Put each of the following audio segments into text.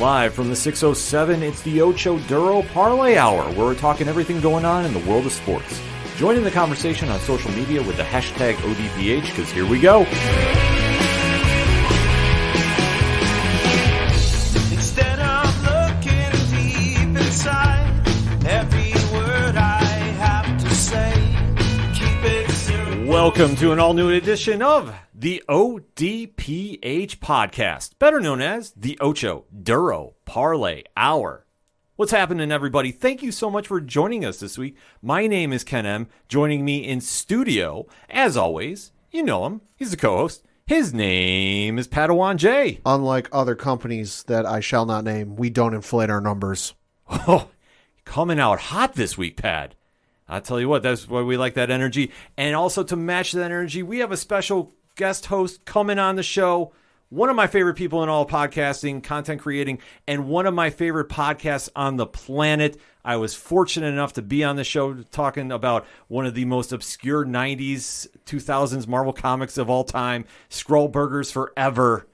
Live from the 607, it's the Ocho Duro Parlay Hour, where we're talking everything going on in the world of sports. Join in the conversation on social media with the hashtag ODPH, because here we go. Instead of looking deep inside, every word I have to say, keep it simple. Welcome to an all-new edition of the ODPH podcast, better known as the Ocho Duro Parlay Hour. What's happening, everybody? Thank you so much for joining us this week. My name is Ken M. Joining me in studio, as always, you know him. He's the co-host. His name is Padawan J. Unlike other companies that I shall not name, we don't inflate our numbers. Oh, coming out hot this week, Pad. I'll tell you what, that's why we like that energy. And also to match that energy, we have a special guest host coming on the show. One of my favorite people in all podcasting, content creating, and one of my favorite podcasts on the planet. I was fortunate enough to be on the show talking about one of the most obscure 90s, 2000s Marvel comics of all time, Skrullburgers Forever.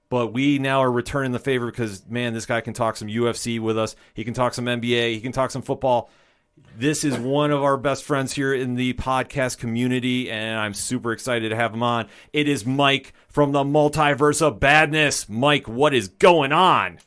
But we now are returning the favor because, man, this guy can talk some UFC with us. He can talk some NBA. He can talk some football. This is one of our best friends here in the podcast community, and I'm super excited to have him on. It is Mike from the Multiverse of Badness. Mike, what is going on?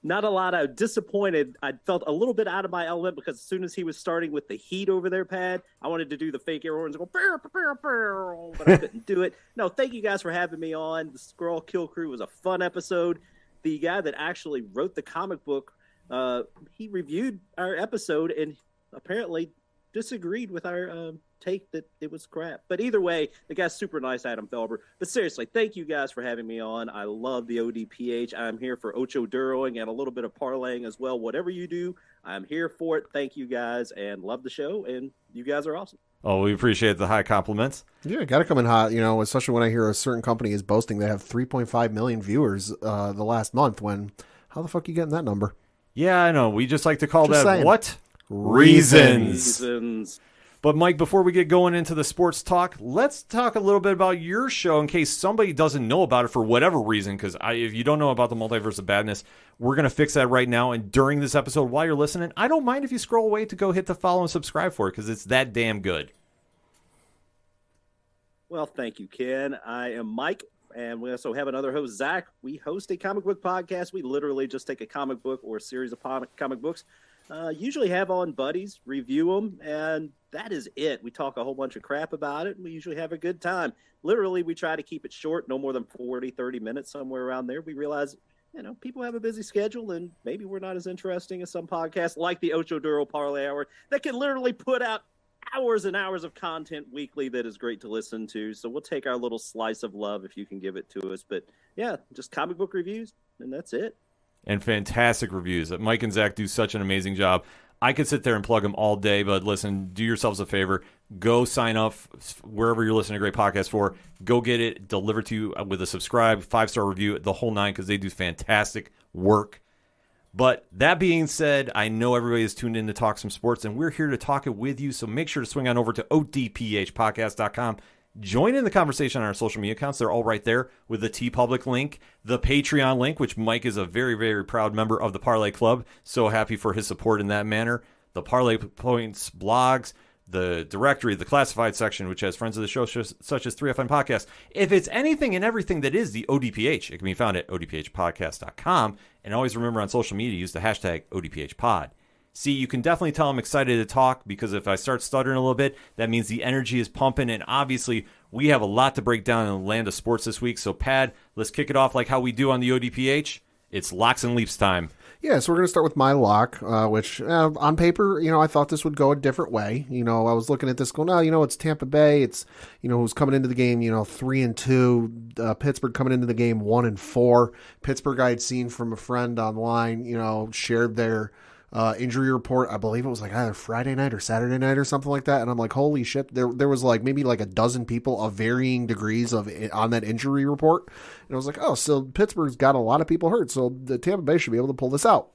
Not a lot. I was disappointed. I felt a little bit out of my element because as soon as he was starting with the heat over there, Pad, I wanted to do the fake air horns and go, "Burr, burr, burr," but I couldn't do it. No, thank you guys for having me on. The Skrull Kill Crew was a fun episode. The guy that actually wrote the comic book, he reviewed our episode and apparently disagreed with our take that it was crap. But either way, the guy's super nice, Adam Felber. But seriously, thank you guys for having me on. I love the ODPH. I'm here for Ocho Duroing and a little bit of parlaying as well. Whatever you do, I'm here for it. Thank you guys and love the show. And you guys are awesome. Oh, we appreciate the high compliments. Yeah, got to come in hot, you know, especially when I hear a certain company is boasting they have 3.5 million viewers the last month. When, how the fuck are you getting that number? Yeah, I know. We just like to call Just that saying. what? Reasons. But Mike, before we get going into the sports talk, let's talk a little bit about your show in case somebody doesn't know about it for whatever reason. Because if you don't know about the Multiverse of Badness, we're going to fix that right now. And during this episode, while you're listening, I don't mind if you scroll away to go hit the follow and subscribe for it because it's that damn good. Well, thank you, Ken. I am Mike, and we also have another host, Zach. We host a comic book podcast. We literally just take a comic book or a series of comic books, usually have on buddies, review them, and that is it. We talk a whole bunch of crap about it, and we usually have a good time. Literally, we try to keep it short, no more than 40, 30 minutes, somewhere around there. We realize, you know, people have a busy schedule, and maybe we're not as interesting as some podcasts like the Ocho Duro Parlay Hour that can literally put out hours and hours of content weekly that is great to listen to. So we'll take our little slice of love if you can give it to us. But yeah, just comic book reviews, and that's it. And fantastic reviews. Mike and Zach do such an amazing job. I could sit there and plug them all day, but listen, do yourselves a favor. Go sign up wherever you're listening to great podcasts for. Go get it delivered to you with a subscribe, 5-star review, the whole nine, because they do fantastic work. But that being said, I know everybody is tuned in to talk some sports, and we're here to talk it with you. So make sure to swing on over to odphpodcast.com. Join in the conversation on our social media accounts. They're all right there with the TeePublic link, the Patreon link, which Mike is a very, very proud member of the Parlay Club. So happy for his support in that manner. The Parlay Points blogs, the directory, the classified section, which has friends of the show such as 3FN Podcast. If it's anything and everything that is the ODPH, it can be found at odphpodcast.com. And always remember on social media, use the hashtag ODPHpod. See, you can definitely tell I'm excited to talk because if I start stuttering a little bit, that means the energy is pumping. And obviously, we have a lot to break down in the land of sports this week. So, Pad, let's kick it off like how we do on the ODPH. It's locks and leaps time. Yeah, so we're going to start with my lock, which on paper, you know, I thought this would go a different way. You know, I was looking at this going, oh, you know, it's Tampa Bay. It's, you know, who's coming into the game, you know, 3-2. Pittsburgh coming into the game 1-4. Pittsburgh I had seen from a friend online, you know, shared their injury report. I believe it was like either Friday night or Saturday night or something like that. And I'm like, holy shit, there was like maybe like a dozen people of varying degrees of on that injury report. And I was like, oh, so Pittsburgh's got a lot of people hurt. So the Tampa Bay should be able to pull this out.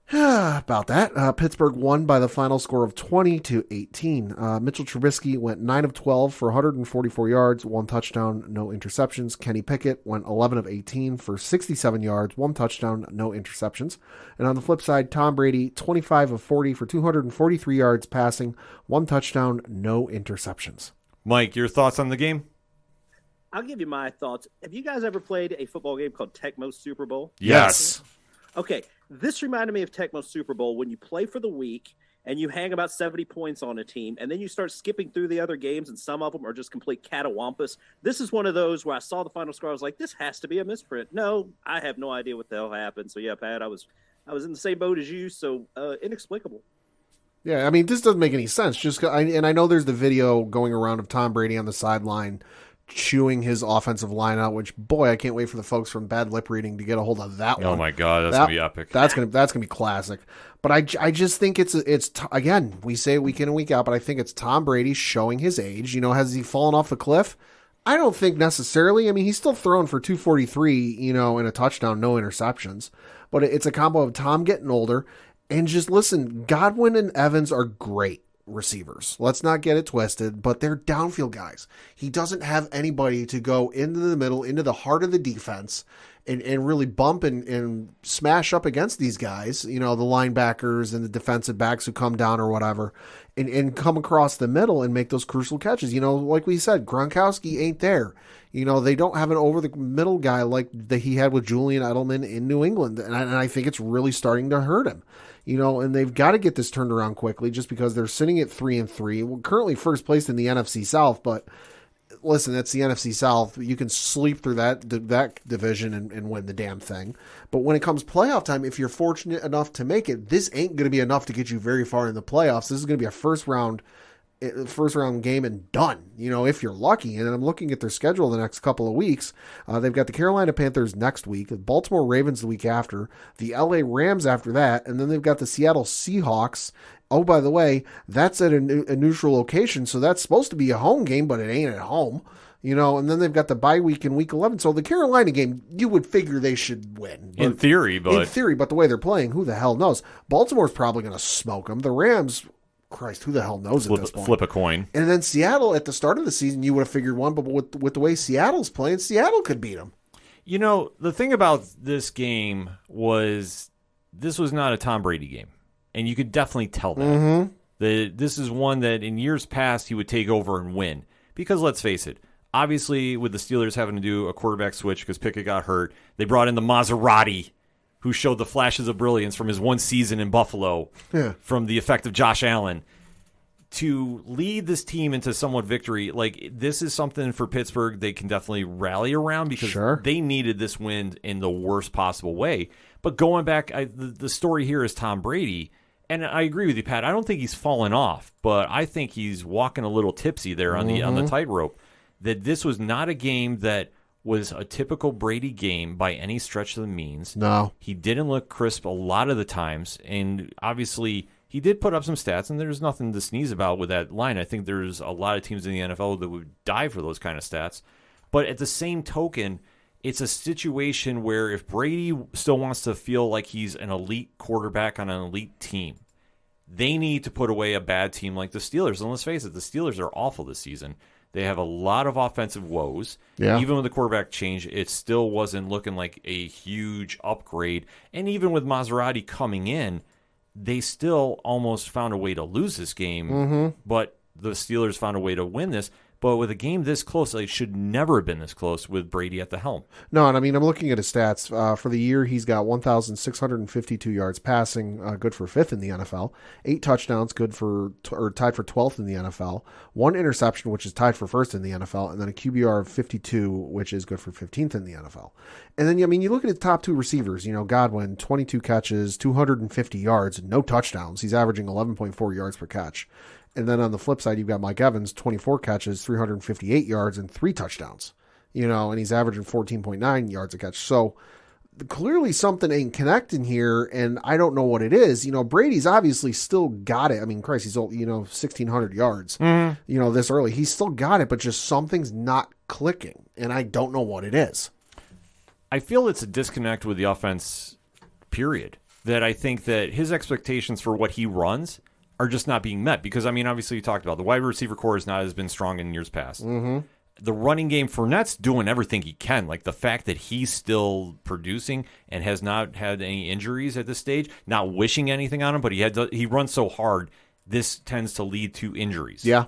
About that, Pittsburgh won by the final score of 20-18. Mitchell Trubisky went 9 of 12 for 144 yards, 1 touchdown, no interceptions. Kenny Pickett went 11 of 18 for 67 yards, 1 touchdown, no interceptions. And on the flip side, Tom Brady 25 of 40 for 243 yards passing, 1 touchdown, no interceptions. Mike, your thoughts on the game? I'll give you my thoughts. Have you guys ever played a football game called Tecmo Super Bowl? Yes. Okay, this reminded me of Tecmo Super Bowl when you play for the week and you hang about 70 points on a team, and then you start skipping through the other games, and some of them are just complete catawampus. This is one of those where I saw the final score. I was like, this has to be a misprint. No, I have no idea what the hell happened. So, yeah, Pat, I was in the same boat as you, so inexplicable. Yeah, I mean, this doesn't make any sense. And I know there's the video going around of Tom Brady on the sideline chewing his offensive line out, which, boy, I can't wait for the folks from Bad Lip Reading to get a hold of that one. Oh my God, that's gonna be epic. That's gonna be classic. But I just think it's again, we say it week in and week out, but I think it's Tom Brady showing his age. Has he fallen off the cliff? I don't think necessarily. I mean, he's still thrown for 243, and a touchdown, no interceptions. But it's a combo of Tom getting older and just listen. Godwin and Evans are great receivers. Let's not get it twisted, but they're downfield guys. He doesn't have anybody to go into the middle, into the heart of the defense and really bump and smash up against these guys, the linebackers and the defensive backs who come down or whatever and come across the middle and make those crucial catches. Like we said, Gronkowski ain't there. They don't have an over the middle guy like that he had with Julian Edelman in New England. And I think it's really starting to hurt him. And they've got to get this turned around quickly just because they're sitting at 3-3. Well, currently first place in the NFC South, but listen, that's the NFC South. You can sleep through that division and win the damn thing. But when it comes playoff time, if you're fortunate enough to make it, this ain't going to be enough to get you very far in the playoffs. This is going to be a first round game and done, if you're lucky. And I'm looking at their schedule the next couple of weeks. They've got the Carolina Panthers next week, the Baltimore Ravens the week after, the LA Rams after that, and then they've got the Seattle Seahawks. Oh, by the way, that's at a neutral location, so that's supposed to be a home game, but it ain't at home. And then they've got the bye week in week 11. So the Carolina game, you would figure they should win. In theory, but the way they're playing, who the hell knows? Baltimore's probably going to smoke them. The Rams, Christ, who the hell knows at this point? Flip a coin. And then Seattle, at the start of the season, you would have figured one, but with the way Seattle's playing, Seattle could beat them. The thing about this game was this was not a Tom Brady game. And you could definitely tell that. Mm-hmm. This is one that in years past he would take over and win. Because let's face it, obviously with the Steelers having to do a quarterback switch because Pickett got hurt, they brought in the Maserati, who showed the flashes of brilliance from his one season in Buffalo, from the effect of Josh Allen, to lead this team into somewhat victory. Like, this is something for Pittsburgh they can definitely rally around because they needed this win in the worst possible way. But going back, the story here is Tom Brady. And I agree with you, Pat. I don't think he's fallen off, but I think he's walking a little tipsy there on the tightrope. That this was not a game that was a typical Brady game by any stretch of the means. No. He didn't look crisp a lot of the times, and obviously he did put up some stats, and there's nothing to sneeze about with that line. I think there's a lot of teams in the NFL that would die for those kind of stats. But at the same token, it's a situation where if Brady still wants to feel like he's an elite quarterback on an elite team, they need to put away a bad team like the Steelers. And let's face it, the Steelers are awful this season. They have a lot of offensive woes. Yeah. Even with the quarterback change, it still wasn't looking like a huge upgrade. And even with Maserati coming in, they still almost found a way to lose this game. But the Steelers found a way to win this. But with a game this close, it should never have been this close with Brady at the helm. No, and I mean, I'm looking at his stats. For the year, he's got 1,652 yards passing, good for 5th in the NFL. 8 touchdowns, tied for 12th in the NFL. 1 interception, which is tied for 1st in the NFL. And then a QBR of 52, which is good for 15th in the NFL. And then, I mean, you look at his top 2 receivers. Godwin, 22 catches, 250 yards, no touchdowns. He's averaging 11.4 yards per catch. And then on the flip side, you've got Mike Evans, 24 catches, 358 yards, and 3 touchdowns. And he's averaging 14.9 yards a catch. So clearly something ain't connecting here, and I don't know what it is. Brady's obviously still got it. I mean, Christ, he's 1,600 yards. This early, he's still got it, but just something's not clicking, and I don't know what it is. I feel it's a disconnect with the offense. Period. that I think that his expectations for what he runs are just not being met. Because, I mean, obviously you talked about the wide receiver core has not as been strong in years past. Mm-hmm. The running game, Fournette's doing everything he can. Like the fact that he's still producing and has not had any injuries at this stage, not wishing anything on him, but he runs so hard, this tends to lead to injuries. Yeah.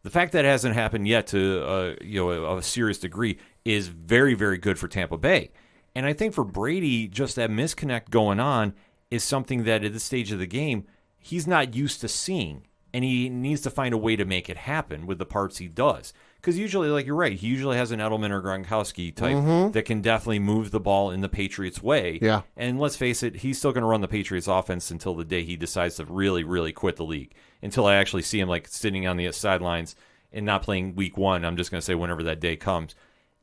The fact that it hasn't happened yet to a serious degree is very, very good for Tampa Bay. And I think for Brady, just that misconnect going on is something that at this stage of the game, he's not used to seeing. And he needs to find a way to make it happen with the parts he does. Because usually, like you're right, he usually has an Edelman or Gronkowski type that can definitely move the ball in the Patriots' way. Yeah. And let's face it, he's still going to run the Patriots' offense until the day he decides to really, really quit the league. Until I actually see him like sitting on the sidelines and not playing week one. I'm just going to say whenever that day comes.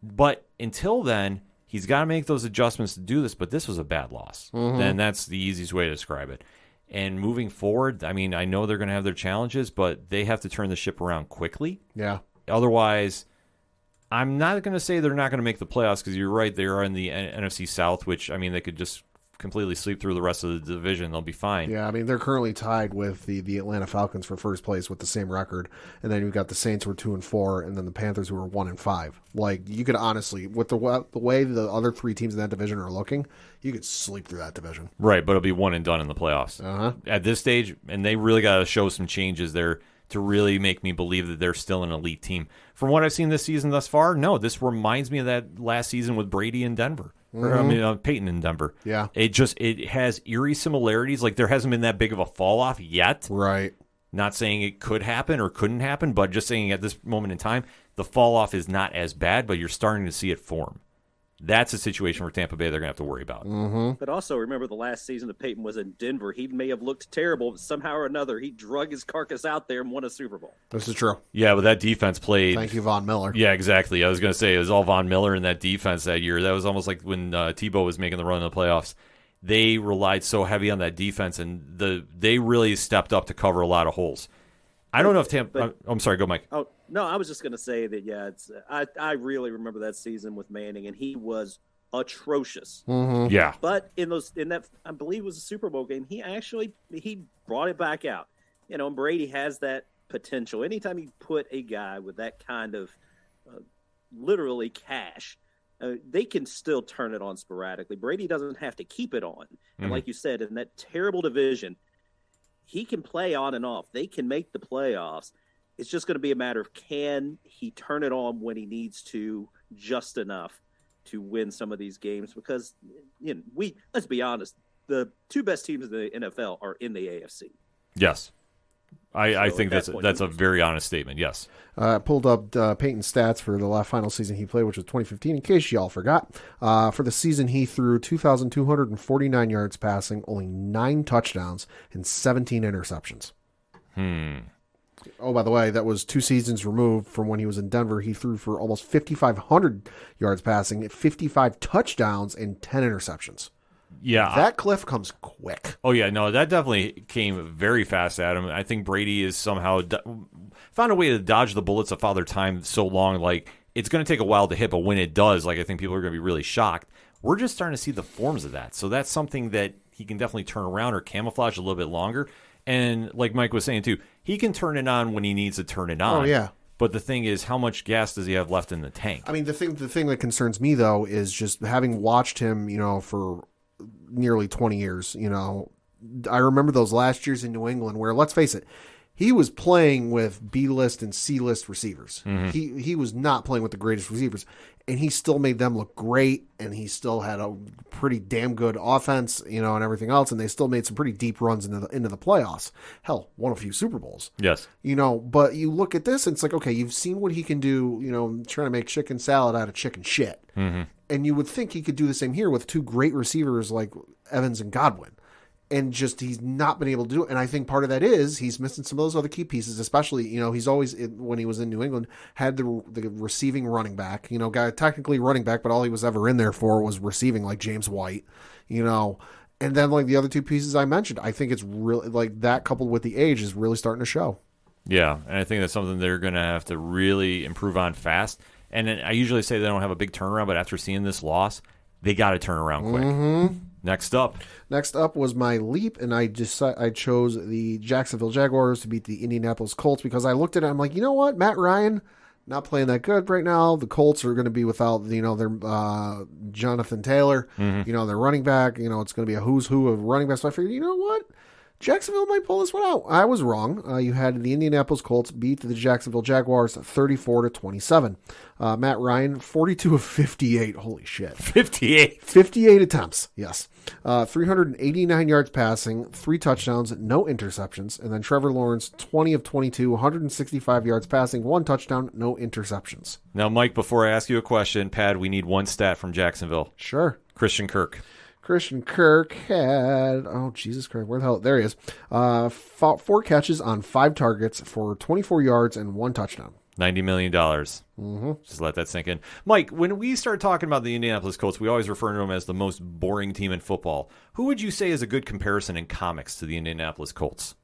But until then, he's got to make those adjustments to do this. But this was a bad loss. Then that's the easiest way to describe it. And moving forward, I mean, I know they're going to have their challenges, but they have to turn the ship around quickly. Yeah. Otherwise, I'm not going to say they're not going to make the playoffs because you're right. They are in the NFC South, which, I mean, they could just completely sleep through the rest of the division. They'll be fine. Yeah, I mean, they're currently tied with the Atlanta Falcons for first place with the same record. And then you've got the Saints who are 2-4, and then the Panthers who are 1-5. Like, you could honestly, with the way the other three teams in that division are looking, you could sleep through that division. Right, but it'll be one and done in the playoffs. At this stage, and they really got to show some changes there to really make me believe that they're still an elite team. From what I've seen this season thus far, no, this reminds me of that last season with Brady in Denver. Peyton in Denver. Yeah. It has eerie similarities. Like, there hasn't been that big of a fall off yet. Right. Not saying it could happen or couldn't happen, but just saying at this moment in time, the fall off is not as bad, but you're starting to see it form. That's a situation for Tampa Bay they're going to have to worry about. But also remember the last season that Peyton was in Denver. He may have looked terrible, but somehow or another he drug his carcass out there and won a Super Bowl. This is true. Yeah, but that defense played. Thank you, Von Miller. Yeah, exactly. I was going to say it was all Von Miller in that defense that year. That was almost like when Tebow was making the run in the playoffs. They relied so heavy on that defense, and they really stepped up to cover a lot of holes. I don't know if Tampa. I'm sorry. Go, Mike. Oh no, I was just going to say that. Yeah, I really remember that season with Manning, and he was atrocious. Yeah. But in that, I believe it was a Super Bowl game, he brought it back out. You know, and Brady has that potential. Anytime you put a guy with that kind of literally cash, they can still turn it on sporadically. Brady doesn't have to keep it on. And like you said, in that terrible division, he can play on and off. They can make the playoffs. It's just going to be a matter of can he turn it on when he needs to, just enough to win some of these games, because let's be honest, the two best teams in the NFL are in the AFC. Yes. I So think at that that's point, a very honest statement. Yes. I pulled up Peyton's stats for the final season he played, which was 2015, in case y'all forgot. For the season, he threw 2,249 yards passing, only 9 touchdowns, and 17 interceptions. Oh, by the way, that was 2 seasons removed from when he was in Denver. He threw for almost 5,500 yards passing, 55 touchdowns, and 10 interceptions. Yeah. That cliff comes quick. Oh, yeah. No, that definitely came very fast at him. I think Brady is somehow found a way to dodge the bullets of Father Time so long. Like, it's going to take a while to hit, but when it does, like, I think people are going to be really shocked. We're just starting to see the forms of that. So that's something that he can definitely turn around or camouflage a little bit longer. And like Mike was saying, too, he can turn it on when he needs to turn it on. Oh, yeah. But the thing is, how much gas does he have left in the tank? I mean, the thing that concerns me, though, is just having watched him, for nearly 20 years, I remember those last years in New England where, let's face it, he was playing with B-list and C-list receivers. He was not playing with the greatest receivers, and he still made them look great, and he still had a pretty damn good offense, and everything else, and they still made some pretty deep runs into the playoffs. Hell, won a few Super Bowls. Yes. But you look at this, and it's like, okay, you've seen what he can do, trying to make chicken salad out of chicken shit. And you would think he could do the same here with 2 great receivers like Evans and Godwin. And just he's not been able to do it. And I think part of that is he's missing some of those other key pieces, especially, he's always, when he was in New England, had the receiving running back, guy technically running back, but all he was ever in there for was receiving, like James White, And then like the other 2 pieces I mentioned, I think it's really like that coupled with the age is really starting to show. Yeah, and I think that's something they're going to have to really improve on fast. And I usually say they don't have a big turnaround, but after seeing this loss, they got to turn around quick. Next up. Next up was my leap, and I chose the Jacksonville Jaguars to beat the Indianapolis Colts because I looked at it. I'm like, you know what, Matt Ryan not playing that good right now. The Colts are going to be without their Jonathan Taylor, their running back. It's going to be a who's who of running backs. So I figured, you know what, Jacksonville might pull this one out. I was wrong. You had the Indianapolis Colts beat the Jacksonville Jaguars 34-27. Matt Ryan, 42 of 58. Holy shit. 58 attempts. Yes. 389 yards passing, 3 touchdowns, no interceptions. And then Trevor Lawrence, 20 of 22, 165 yards passing, 1 touchdown, no interceptions. Now, Mike, before I ask you a question, Pad, we need one stat from Jacksonville. Sure. Christian Kirk had, oh, Jesus Christ, where the hell? There he is. 4 catches on 5 targets for 24 yards and 1 touchdown. $90 million. Just let that sink in. Mike, when we start talking about the Indianapolis Colts, we always refer to them as the most boring team in football. Who would you say is a good comparison in comics to the Indianapolis Colts?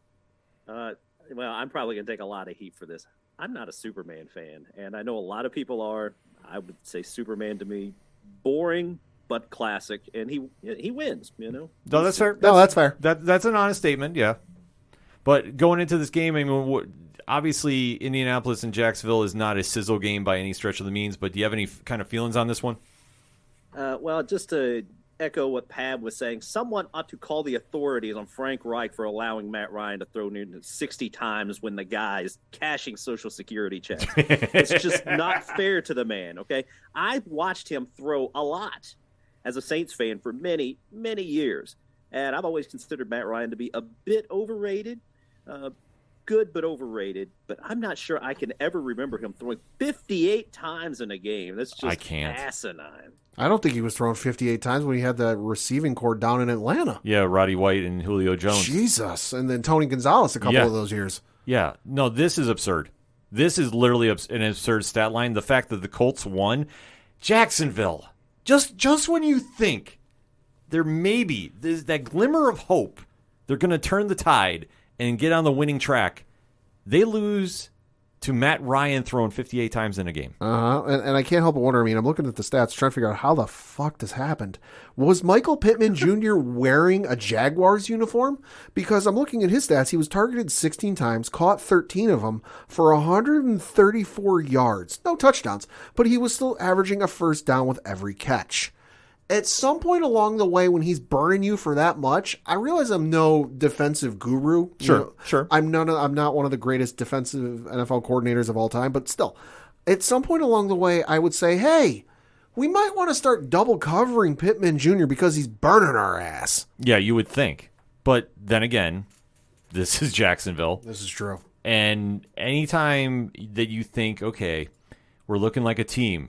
Well, I'm probably going to take a lot of heat for this. I'm not a Superman fan, and I know a lot of people are. I would say Superman to me, boring, but classic, and he wins, No, that's fair. That's fair. That's an honest statement, yeah. But going into this game, I mean, obviously Indianapolis and Jacksonville is not a sizzle game by any stretch of the means, but do you have any kind of feelings on this one? Well, just to echo what Pab was saying, someone ought to call the authorities on Frank Reich for allowing Matt Ryan to throw near 60 times when the guy is cashing Social Security checks. It's just not fair to the man, okay? I've watched him throw a lot as a Saints fan for many, many years, and I've always considered Matt Ryan to be a bit overrated. Good but overrated, but I'm not sure I can ever remember him throwing 58 times in a game. That's just asinine. I don't think he was thrown 58 times when he had the receiving corps down in Atlanta. Yeah, Roddy White and Julio Jones. Jesus. And then Tony Gonzalez a couple of those years. Yeah. No, this is absurd. This is literally an absurd stat line. The fact that the Colts won, Jacksonville, just when you think there's that glimmer of hope, they're going to turn the tide and get on the winning track, they lose to Matt Ryan throwing 58 times in a game. And I can't help but wonder, I'm looking at the stats, trying to figure out how the fuck this happened. Was Michael Pittman Jr. wearing a Jaguars uniform? Because I'm looking at his stats. He was targeted 16 times, caught 13 of them for 134 yards. No touchdowns, but he was still averaging a first down with every catch. At some point along the way, when he's burning you for that much, I realize I'm no defensive guru. Sure. I'm not one of the greatest defensive NFL coordinators of all time, but still, at some point along the way, I would say, hey, we might want to start double covering Pittman Jr. because he's burning our ass. Yeah, you would think. But then again, this is Jacksonville. This is true. And anytime that you think, okay, we're looking like a team,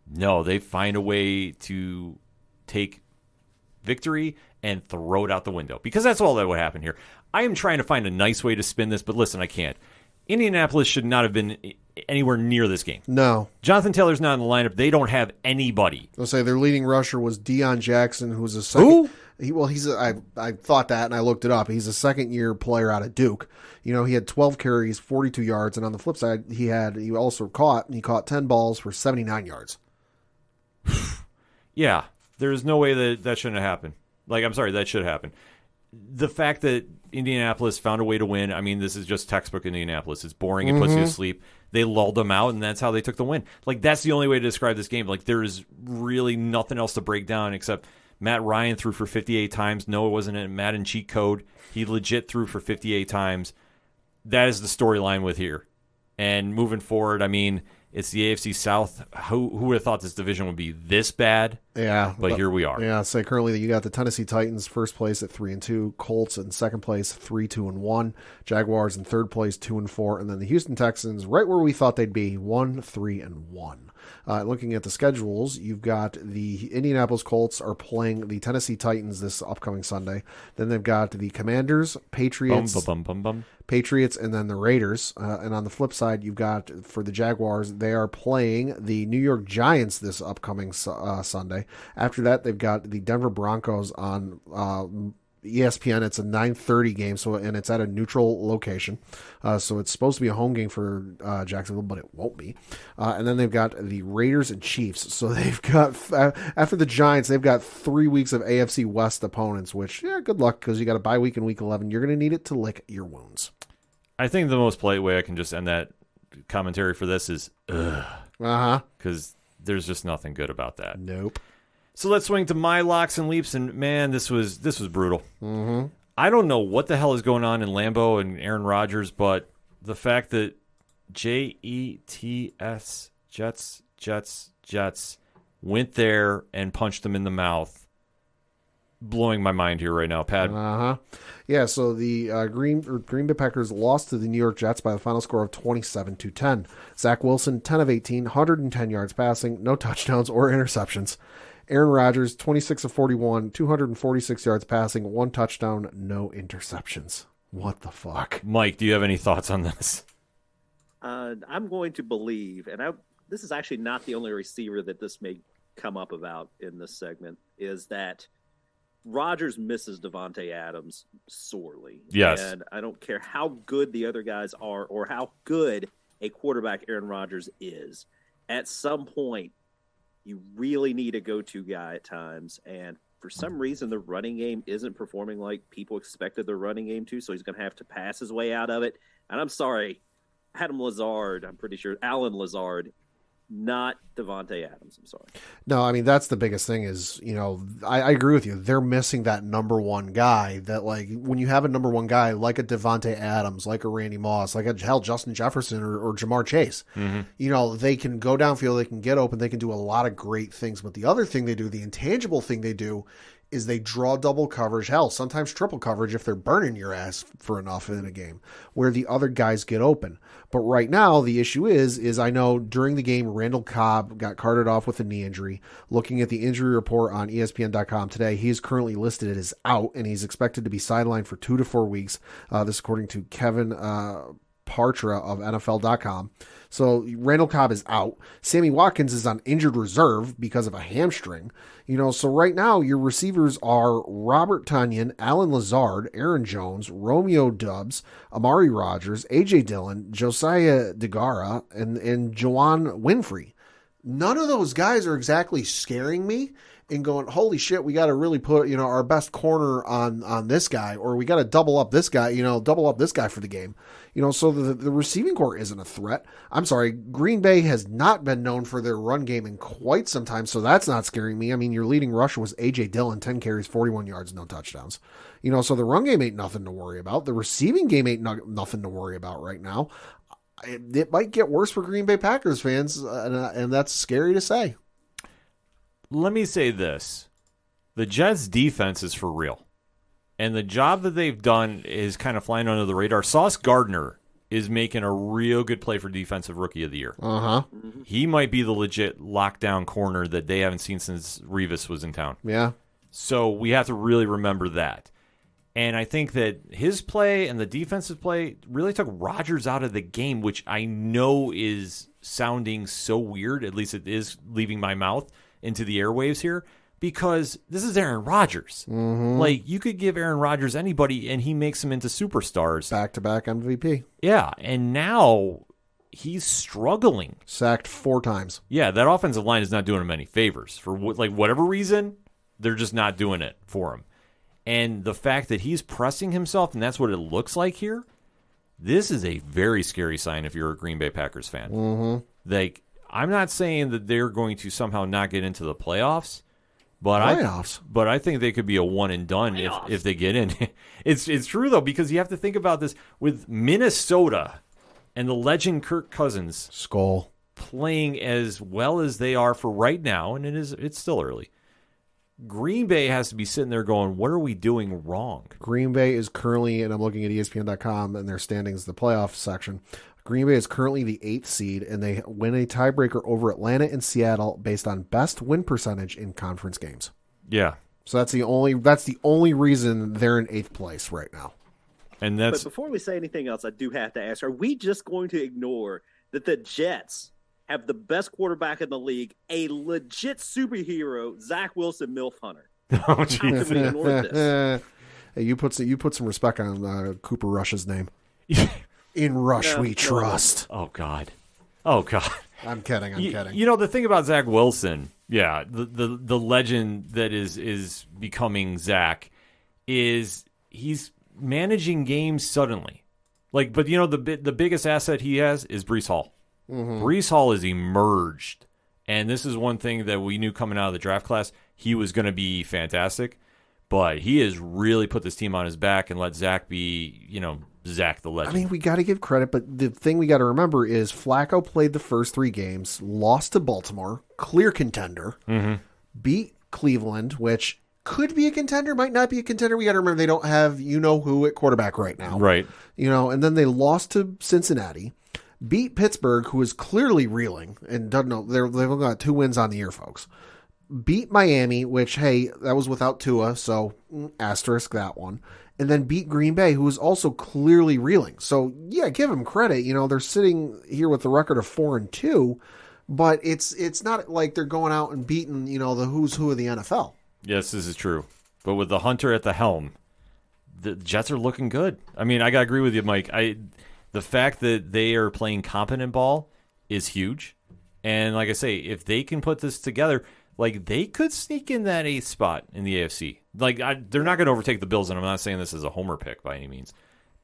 no, they find a way to take victory and throw it out the window, because that's all that would happen here. I am trying to find a nice way to spin this, but listen, I can't. Indianapolis should not have been anywhere near this game. No. Jonathan Taylor's not in the lineup. They don't have anybody. I'll say their leading rusher was Deion Jackson, who was a second. Who? I thought that, and I looked it up. He's a second-year player out of Duke. He had 12 carries, 42 yards, and on the flip side, he caught 10 balls for 79 yards. Yeah. There's no way that shouldn't have happened. That should happen. The fact that Indianapolis found a way to win, this is just textbook Indianapolis. It's boring. It puts you to sleep. They lulled them out, and that's how they took the win. That's the only way to describe this game. There is really nothing else to break down except Matt Ryan threw for 58 times. No, it wasn't a Madden cheat code. He legit threw for 58 times. That is the storyline with here. And moving forward, it's the AFC South. Who would have thought this division would be this bad? Yeah. But here we are. Yeah, so currently you got the Tennessee Titans first place at 3-2, Colts in second place 3-2-1, Jaguars in third place 2-4, and then the Houston Texans right where we thought they'd be 1-3-1. Looking at the schedules, you've got the Indianapolis Colts are playing the Tennessee Titans this upcoming Sunday. Then they've got the Commanders, Patriots, Patriots, and then the Raiders. And on the flip side, you've got for the Jaguars, they are playing the New York Giants this upcoming Sunday. After that, they've got the Denver Broncos on ESPN. It's a 9:30 game, and it's at a neutral location. So it's supposed to be a home game for Jacksonville, but it won't be. And then they've got the Raiders and Chiefs. So they've got, after the Giants, they've got 3 weeks of AFC West opponents, which, yeah, good luck, because you got a bye week in week 11. You're going to need it to lick your wounds. I think the most polite way I can just end that commentary for this is, ugh. Because there's just nothing good about that. Nope. So let's swing to my locks and leaps, and man, this was brutal. Mm-hmm. I don't know what the hell is going on in Lambeau and Aaron Rodgers, but the fact that Jets went there and punched them in the mouth, blowing my mind here right now, Pat. Yeah, so the Green Bay Packers lost to the New York Jets by the final score of 27-10. Zach Wilson, 10 of 18, 110 yards passing, no touchdowns or interceptions. Aaron Rodgers, 26 of 41, 246 yards passing, 1 touchdown, no interceptions. What the fuck? Mike, do you have any thoughts on this? I'm going to believe, and this is actually not the only receiver that this may come up about in this segment, is that Rodgers misses Devontae Adams sorely. Yes. And I don't care how good the other guys are or how good a quarterback Aaron Rodgers is. At some point, you really need a go-to guy at times. And for some reason, the running game isn't performing like people expected the running game to, so he's going to have to pass his way out of it. And I'm sorry, Alan Lazard, not Devontae Adams. I'm sorry. No, I mean, that's the biggest thing is, I agree with you. They're missing that number one guy that, like, when you have a number one guy like a Devontae Adams, like a Randy Moss, like a Justin Jefferson or Jamar Chase, they can go downfield, they can get open, they can do a lot of great things. But the other thing they do, the intangible thing they do, is they draw double coverage, sometimes triple coverage if they're burning your ass for enough in a game, where the other guys get open. But right now, the issue is I know during the game, Randall Cobb got carted off with a knee injury. Looking at the injury report on ESPN.com today, he is currently listed as out, and he's expected to be sidelined for 2 to 4 weeks. This according to Kevin Partra of NFL.com. So Randall Cobb is out. Sammy Watkins is on injured reserve because of a hamstring. So right now your receivers are Robert Tonyan, Alan Lazard, Aaron Jones, Romeo Doubs, Amari Rodgers, AJ Dillon, Josiah DeGara, and Juwan Winfrey. None of those guys are exactly scaring me and going, holy shit, we got to really put, our best corner on this guy, or we got to double up this guy for the game. So the receiving core isn't a threat. I'm sorry, Green Bay has not been known for their run game in quite some time, so that's not scaring me. I mean, your leading rusher was A.J. Dillon, 10 carries, 41 yards, no touchdowns. So the run game ain't nothing to worry about. The receiving game ain't nothing to worry about right now. It might get worse for Green Bay Packers fans, and that's scary to say. Let me say this. The Jets' defense is for real. And the job that they've done is kind of flying under the radar. Sauce Gardner is making a real good play for Defensive Rookie of the Year. He might be the legit lockdown corner that they haven't seen since Revis was in town. Yeah. So we have to really remember that. And I think that his play and the defensive play really took Rodgers out of the game, which I know is sounding so weird. At least it is leaving my mouth into the airwaves here, because this is Aaron Rodgers. Like, you could give Aaron Rodgers anybody and he makes them into superstars. Back-to-back MVP. Yeah, and now he's struggling. Sacked 4 times. Yeah, that offensive line is not doing him any favors. For whatever reason, they're just not doing it for him. And the fact that he's pressing himself, and that's what it looks like here, this is a very scary sign if you're a Green Bay Packers fan. I'm not saying that they're going to somehow not get into the playoffs, but I think they could be a one and done if they get in. It's true though, because you have to think about this with Minnesota and the legend Kirk Cousins Skull playing as well as they are for right now, and it's still early. Green Bay has to be sitting there going, what are we doing wrong? Green Bay is currently, and I'm looking at ESPN.com and their standings, the playoff section. Green Bay is currently the 8th seed, and they win a tiebreaker over Atlanta and Seattle based on best win percentage in conference games. Yeah. So that's the only reason they're in 8th place right now. And that's. But before we say anything else, I do have to ask: are we just going to ignore that the Jets have the best quarterback in the league, a legit superhero, Zach Wilson, MILF Hunter? Oh, geez. How can we ignore this? Hey, you put some respect on Cooper Rush's name. In Rush we trust. Oh God. I'm kidding. You know, the thing about Zach Wilson, the legend that is becoming Zach is he's managing games suddenly. But you know, the biggest asset he has is Breece Hall. Mm-hmm. Breece Hall has emerged, and this is one thing that we knew coming out of the draft class. He was going to be fantastic, but he has really put this team on his back and let Zach be, you know, Zach the legend. I mean, we got to give credit, but the thing we got to remember is Flacco played the first 3 games, lost to Baltimore, clear contender, beat Cleveland, which could be a contender, might not be a contender. We got to remember they don't have you-know-who at quarterback right now. Right. You know, and then they lost to Cincinnati, beat Pittsburgh, who is clearly reeling and doesn't know. They've only got 2 wins on the year, folks. Beat Miami, which, hey, that was without Tua, so asterisk that one. And then beat Green Bay, who is also clearly reeling. So, yeah, give them credit. You know, they're sitting here with the record of 4-2, but it's not like they're going out and beating, you know, the who's who of the NFL. Yes, this is true. But with the Hunter at the helm, the Jets are looking good. I mean, I got to agree with you, Mike. The fact that they are playing competent ball is huge. And like I say, if they can put this together, like they could sneak in that 8th spot in the AFC. Like they're not going to overtake the Bills, and I'm not saying this is a homer pick by any means.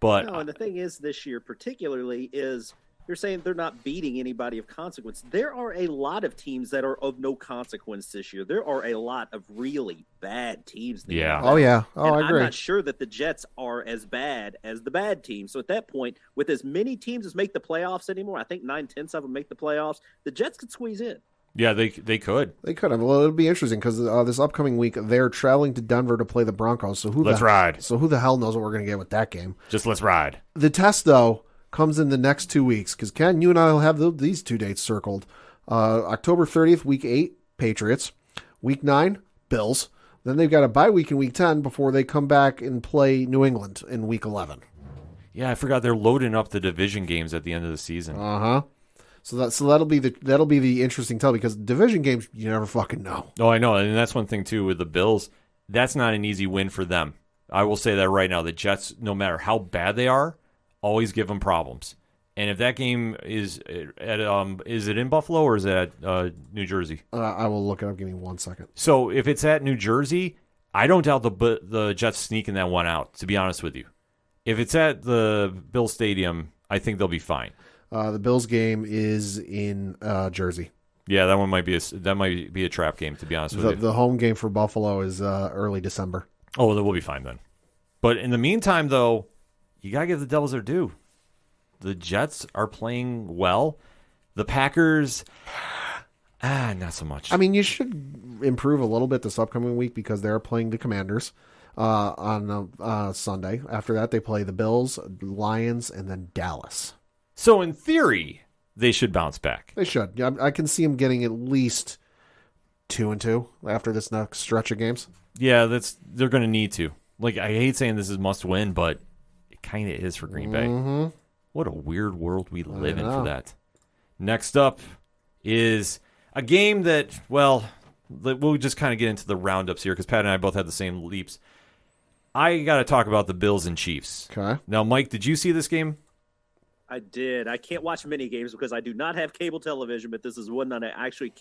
But no, and the thing is, this year particularly is you're saying they're not beating anybody of consequence. There are a lot of teams that are of no consequence this year. There are a lot of really bad teams. Yeah. Oh, yeah. Oh, and I agree. I'm not sure that the Jets are as bad as the bad teams. So at that point, with as many teams as make the playoffs anymore, I think 9/10 of them make the playoffs, the Jets could squeeze in. yeah, they could. They could have. Well, it'll be interesting because this upcoming week they're traveling to Denver to play the Broncos. So Let's ride. So who the hell knows what we're going to get with that game? Just let's ride. The test, though, comes in the next 2 weeks because, Ken, you and I will have these 2 dates circled. October 30th, week 8, Patriots. Week 9, Bills. Then they've got a bye week in week 10 before they come back and play New England in week 11. Yeah, I forgot they're loading up the division games at the end of the season. Uh-huh. So that'll be the interesting tell because division games you never fucking know. Oh, I know. And that's one thing, too, with the Bills. That's not an easy win for them. I will say that right now. The Jets, no matter how bad they are, always give them problems. And if that game is it in Buffalo or is it at New Jersey? I will look it up. Give me 1 second. So if it's at New Jersey, I don't doubt the Jets sneaking that one out, to be honest with you. If it's at the Bills Stadium, I think they'll be fine. The Bills game is in Jersey. Yeah, that one might be a trap game, to be honest with you. The home game for Buffalo is early December. Oh, well, then we'll be fine then. But in the meantime, though, you got to give the Devils their due. The Jets are playing well. The Packers, not so much. I mean, you should improve a little bit this upcoming week because they're playing the Commanders on Sunday. After that, they play the Bills, Lions, and then Dallas. So in theory, they should bounce back. They should. I can see them getting at least 2-2 after this next stretch of games. Yeah, they're going to need to. Like, I hate saying this is must win, but it kind of is for Green Bay. Mm-hmm. What a weird world we live in for that. Next up is a game that, well, we'll just kind of get into the roundups here because Pat and I both had the same leaps. I got to talk about the Bills and Chiefs. Okay. Now, Mike, did you see this game? I did. I can't watch many games because I do not have cable television, but this is one that I actually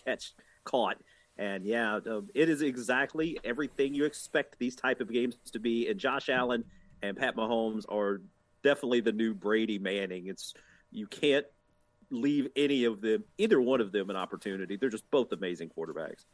caught. And yeah, it is exactly everything you expect these type of games to be. And Josh Allen and Pat Mahomes are definitely the new Brady Manning. You can't leave either one of them an opportunity. They're just both amazing quarterbacks.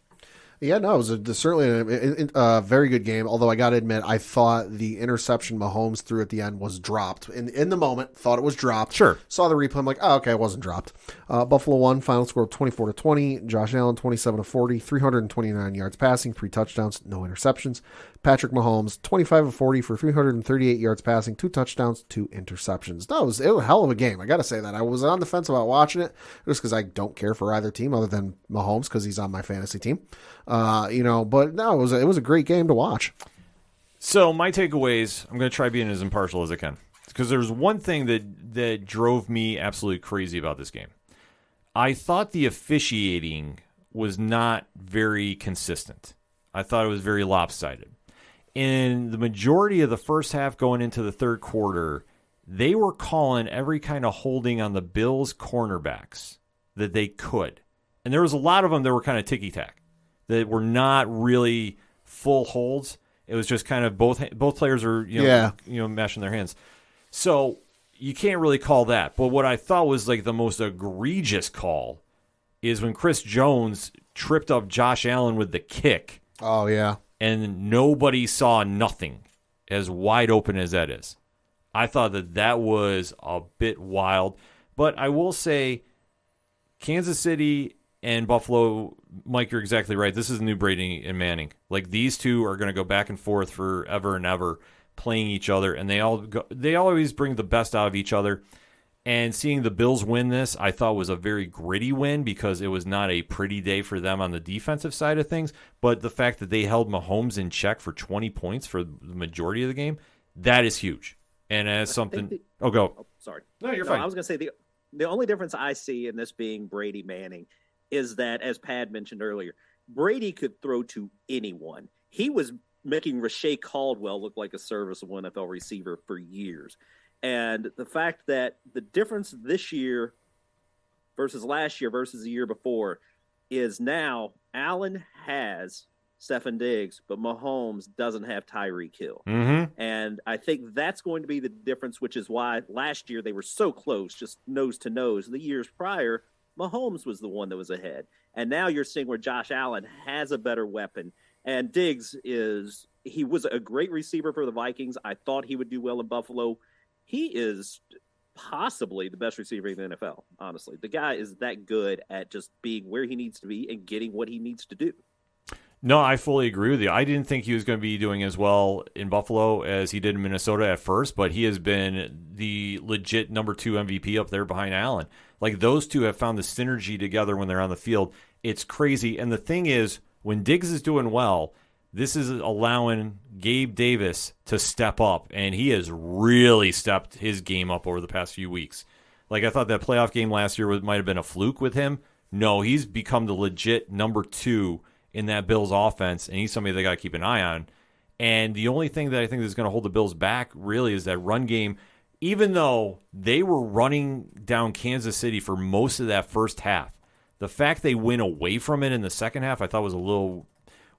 Yeah, no, it was certainly a very good game. Although I got to admit, I thought the interception Mahomes threw at the end was dropped. In the moment, thought it was dropped. Sure. Saw the replay. I'm like, oh, okay, it wasn't dropped. Buffalo won. Final score 24-20. Josh Allen 27-40, 329 yards passing, 3 touchdowns, no interceptions. Patrick Mahomes 25-40 for 338 yards passing, 2 touchdowns, 2 interceptions. No, it was a hell of a game. I got to say that. I was on the fence about watching it just because I don't care for either team other than Mahomes because he's on my fantasy team. But no, it was a great game to watch. So my takeaways, I'm going to try being as impartial as I can because there's one thing that drove me absolutely crazy about this game. I thought the officiating was not very consistent. I thought it was very lopsided. in the majority of the first half going into the third quarter, they were calling every kind of holding on the Bills' cornerbacks that they could. And there was a lot of them that were kind of ticky-tack, that were not really full holds. It was just kind of both players are mashing their hands. So you can't really call that. But what I thought was like the most egregious call is when Chris Jones tripped up Josh Allen with the kick. Oh, yeah. And nobody saw nothing, as wide open as that is. I thought that was a bit wild. But I will say Kansas City and Buffalo, Mike, you're exactly right. This is the new Brady and Manning. Like, these two are going to go back and forth forever and ever, playing each other, and they always bring the best out of each other. And seeing the Bills win this, I thought was a very gritty win because it was not a pretty day for them on the defensive side of things. But the fact that they held Mahomes in check for 20 points for the majority of the game, that is huge. And as something, go. Oh, sorry. No, you're fine. I was going to say the only difference I see in this being Brady Manning is that, as Pad mentioned earlier, Brady could throw to anyone. He was making Rashay Caldwell look like a serviceable NFL receiver for years. And the fact that the difference this year versus last year versus the year before is now Allen has Stefon Diggs, but Mahomes doesn't have Tyreek Hill. Mm-hmm. And I think that's going to be the difference, which is why last year they were so close, just nose to nose. The years prior, Mahomes was the one that was ahead. And now you're seeing where Josh Allen has a better weapon. And Diggs he was a great receiver for the Vikings. I thought he would do well in Buffalo. He is possibly the best receiver in the NFL, honestly. The guy is that good at just being where he needs to be and getting what he needs to do. No, I fully agree with you. I didn't think he was going to be doing as well in Buffalo as he did in Minnesota at first, but he has been the legit number 2 MVP up there behind Allen. Like, those two have found the synergy together when they're on the field. It's crazy. And the thing is, when Diggs is doing well, this is allowing Gabe Davis to step up, and he has really stepped his game up over the past few weeks. Like, I thought that playoff game last year might have been a fluke with him. No, he's become the legit number 2 in that Bills offense, and he's somebody they got to keep an eye on. And the only thing that I think is going to hold the Bills back really is that run game. Even though they were running down Kansas City for most of that first half, the fact they went away from it in the second half I thought was a little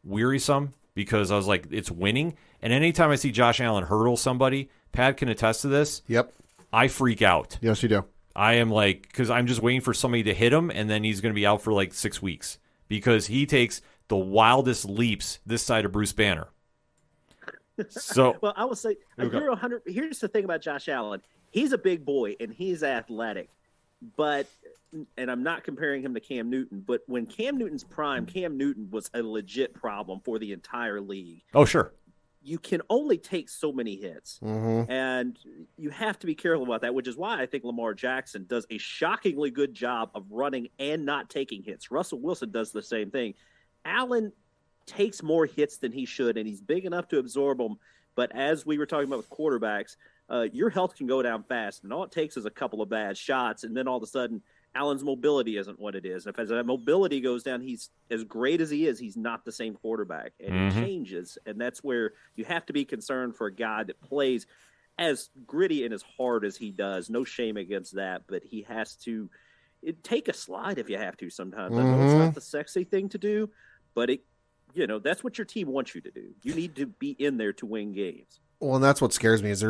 wearisome because I was like, it's winning. And anytime I see Josh Allen hurdle somebody, Pat can attest to this. Yep. I freak out. Yes, you do. I am like, because I'm just waiting for somebody to hit him, and then he's going to be out for like 6 weeks because he takes the wildest leaps this side of Bruce Banner. So, well, I will say, you're 100. Here's the thing about Josh Allen. He's a big boy and he's athletic, and I'm not comparing him to Cam Newton, but when Cam Newton's prime, Cam Newton was a legit problem for the entire league. Oh, sure. You can only take so many hits, Mm-hmm. and you have to be careful about that, which is why I think Lamar Jackson does a shockingly good job of running and not taking hits. Russell Wilson does the same thing. Allen takes more hits than he should, and he's big enough to absorb them. But as we were talking about with quarterbacks, your health can go down fast, and all it takes is a couple of bad shots, and then all of a sudden Allen's mobility isn't what it is. If as that mobility goes down, he's as great as he is, he's not the same quarterback, and it changes. And that's where you have to be concerned for a guy that plays as gritty and as hard as he does. No shame against that, but he has to take a slide if you have to sometimes. I know it's not the sexy thing to do, but that's what your team wants you to do. You need to be in there to win games. Well, and that's what scares me is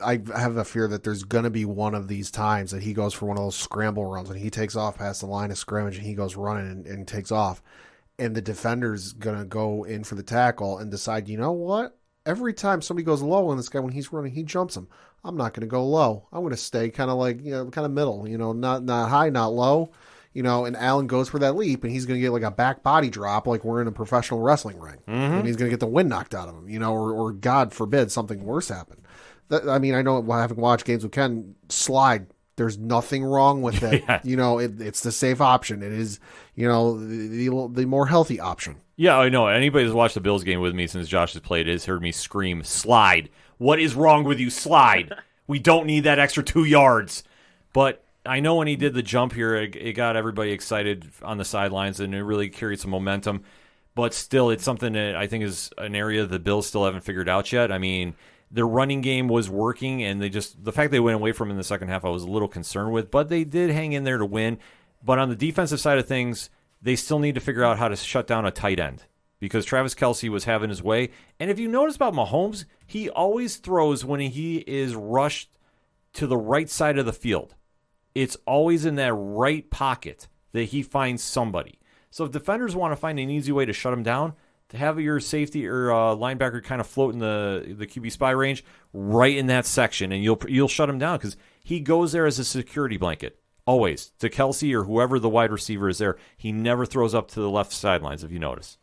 I have a fear that there's going to be one of these times that he goes for one of those scramble runs and he takes off past the line of scrimmage and he goes running and takes off. And the defender's going to go in for the tackle and decide, you know what? Every time somebody goes low on this guy when he's running, he jumps him. I'm not going to go low. I'm going to stay kind of like, kind of middle, not high, not low. And Allen goes for that leap, and he's going to get like a back body drop like we're in a professional wrestling ring. And he's going to get the wind knocked out of him, or God forbid something worse happen. I know having watched games with Ken, slide, there's nothing wrong with it. Yeah. It's the safe option. It is, the more healthy option. Yeah, I know. Anybody that's watched the Bills game with me since Josh has played has heard me scream, slide. What is wrong with you? Slide. We don't need that extra 2 yards. But I know when he did the jump here, it got everybody excited on the sidelines, and it really carried some momentum. but still, it's something that I think is an area the Bills still haven't figured out yet. I mean, their running game was working, and the fact they went away from it in the second half, I was a little concerned with, but they did hang in there to win. But on the defensive side of things, they still need to figure out how to shut down a tight end because Travis Kelce was having his way. And if you notice about Mahomes, he always throws when he is rushed to the right side of the field. It's always in that right pocket that he finds somebody. So if defenders want to find an easy way to shut him down, to have your safety or linebacker kind of float in the QB spy range right in that section, and you'll shut him down because he goes there as a security blanket. Always. To Kelce or whoever the wide receiver is there, he never throws up to the left sidelines, if you notice.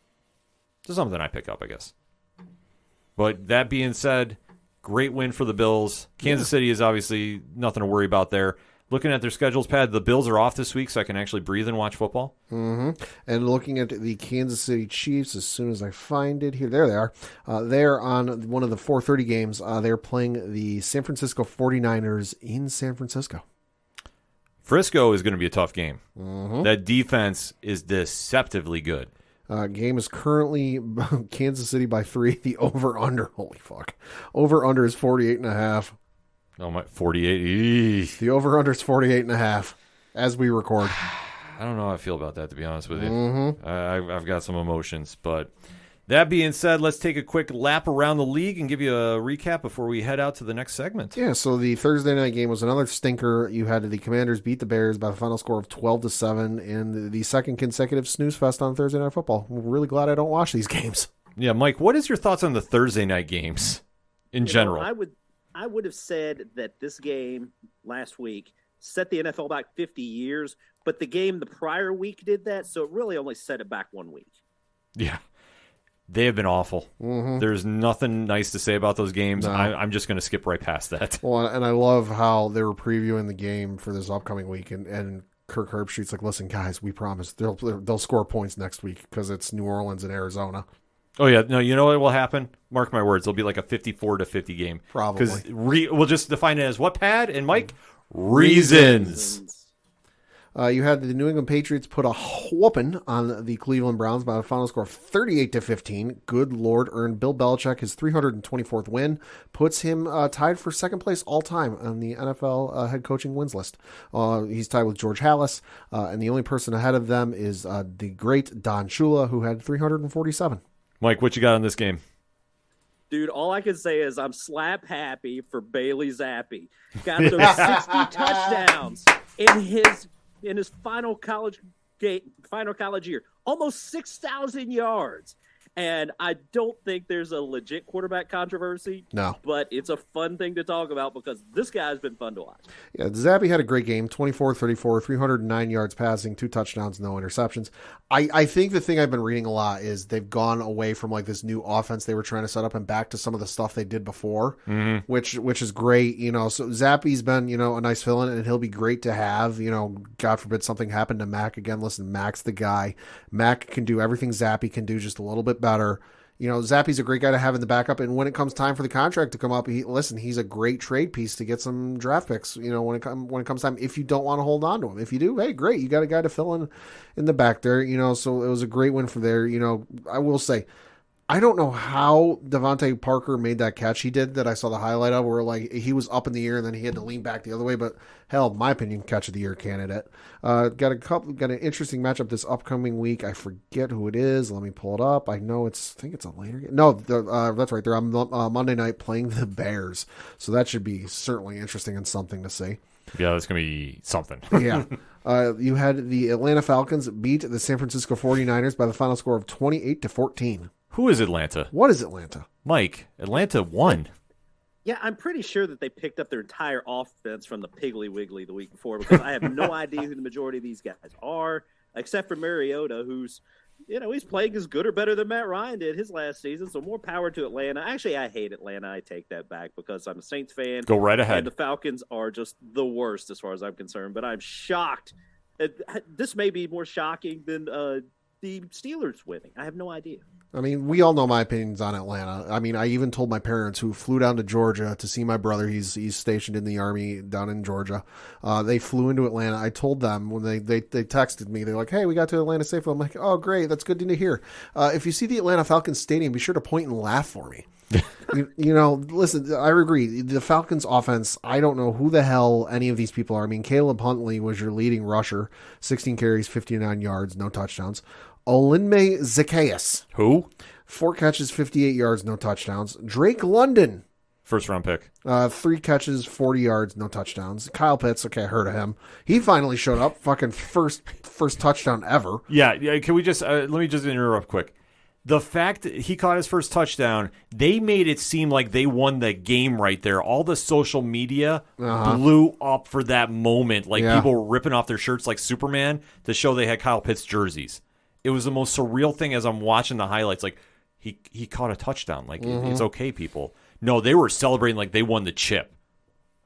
Just something I pick up, I guess. But that being said, great win for the Bills. Kansas City is obviously nothing to worry about there. Looking at their schedules, Pat, the Bills are off this week, so I can actually breathe and watch football. Mm-hmm. And looking at the Kansas City Chiefs, as soon as I find it here, there they are. They're on one of the 4:30 games. They're playing the San Francisco 49ers in San Francisco. Frisco is going to be a tough game. Mm-hmm. That defense is deceptively good. Game is currently Kansas City by 3. The over-under, holy fuck. Over-under is 48.5. Oh, my, 48. Eesh. The over-under is 48.5 as we record. I don't know how I feel about that, to be honest with you. Mm-hmm. I've got some emotions. But that being said, let's take a quick lap around the league and give you a recap before we head out to the next segment. Yeah, so the Thursday night game was another stinker. You had the Commanders beat the Bears by the final score of 12-7 in the second consecutive snooze fest on Thursday Night Football. I'm really glad I don't watch these games. Yeah, Mike, what is your thoughts on the Thursday night games in general? I would have said that this game last week set the NFL back 50 years, but the game the prior week did that, so it really only set it back 1 week. Yeah. They have been awful. Mm-hmm. There's nothing nice to say about those games. No. I'm just going to skip right past that. Well, and I love how they were previewing the game for this upcoming week, and Kirk Herbstreit's like, "Listen, guys, we promise they'll score points next week because it's New Orleans and Arizona." Oh yeah, no, you know what will happen? Mark my words, it'll be like a 54-50 game. Probably. Because we'll just define it as what, Pad and Mike? Reasons. You had the New England Patriots put a whooping on the Cleveland Browns by a final score of 38-15. Good Lord, earned Bill Belichick his 324th win, puts him tied for second place all time on the NFL head coaching wins list. He's tied with George Halas, and the only person ahead of them is the great Don Shula, who had 347. Mike, what you got on this game? Dude, all I can say is I'm slap happy for Bailey Zappi. Got those 60 touchdowns in his final college year, almost 6,000 yards. And I don't think there's a legit quarterback controversy. No. But it's a fun thing to talk about because this guy's been fun to watch. Yeah, Zappi had a great game, 24-34, 309 yards passing, 2 touchdowns, no interceptions. I think the thing I've been reading a lot is they've gone away from like this new offense they were trying to set up and back to some of the stuff they did before, which is great. You know, so Zappi's been, a nice fill-in, and he'll be great to have. God forbid something happened to Mac again. Listen, Mac's the guy. Mac can do everything Zappi can do, just a little bit better. Zappi's a great guy to have in the backup, and when it comes time for the contract to come up, he's a great trade piece to get some draft picks. When it comes time, if you don't want to hold on to him, if you do, hey, great, you got a guy to fill in the back there. So it was a great win for there. I will say, I don't know how Devontae Parker made that catch he did that I saw the highlight of, where like he was up in the air and then he had to lean back the other way. But hell, my opinion, catch of the year candidate. Got an interesting matchup this upcoming week. I forget who it is. Let me pull it up. I think it's a later game. No, that's right. They're on Monday night playing the Bears, so that should be certainly interesting and something to see. Yeah, that's gonna be something. Yeah. You had the Atlanta Falcons beat the San Francisco 49ers by the final score of 28-14. Who is Atlanta? What is Atlanta? Mike, Atlanta won. Yeah, I'm pretty sure that they picked up their entire offense from the Piggly Wiggly the week before, because I have no idea who the majority of these guys are, except for Mariota, who's, he's playing as good or better than Matt Ryan did his last season, so more power to Atlanta. Actually, I hate Atlanta. I take that back because I'm a Saints fan. Go right ahead. And the Falcons are just the worst as far as I'm concerned, but I'm shocked. This may be more shocking than the Steelers winning. I have no idea. I mean, we all know my opinions on Atlanta. I mean, I even told my parents who flew down to Georgia to see my brother. He's stationed in the Army down in Georgia. They flew into Atlanta. I told them when they texted me, they're like, hey, we got to Atlanta safely. I'm like, oh, great. That's good to hear. If you see the Atlanta Falcons stadium, be sure to point and laugh for me. you know, listen, I agree. The Falcons offense, I don't know who the hell any of these people are. I mean, Caleb Huntley was your leading rusher, 16 carries, 59 yards, no touchdowns. Olinme Zacchaeus. Who? 4 catches, 58 yards, no touchdowns. Drake London. First round pick. 3 catches, 40 yards, no touchdowns. Kyle Pitts, okay, I heard of him. He finally showed up. Fucking first touchdown ever. Yeah. Can we just let me just interrupt quick. The fact that he caught his first touchdown, they made it seem like they won the game right there. All the social media blew up for that moment. Like people were ripping off their shirts like Superman to show they had Kyle Pitts jerseys. It was the most surreal thing as I'm watching the highlights. Like, he caught a touchdown. Like, it's okay, people. No, they were celebrating like they won the chip.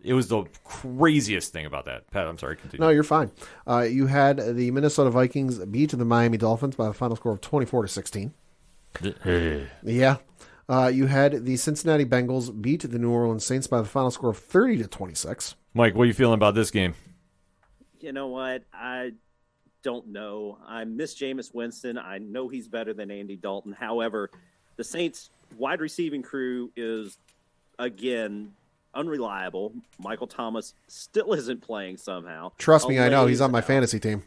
It was the craziest thing about that. Pat, I'm sorry, continue. No, you're fine. You had the Minnesota Vikings beat the Miami Dolphins by a final score of 24-16. Yeah. You had the Cincinnati Bengals beat the New Orleans Saints by the final score of 30-26. Mike, what are you feeling about this game? You know what? I don't know. I miss Jameis Winston. I know he's better than Andy Dalton. However, the Saints wide receiving crew is, again, unreliable. Michael Thomas still isn't playing somehow. Trust me, I know. He's on my fantasy team.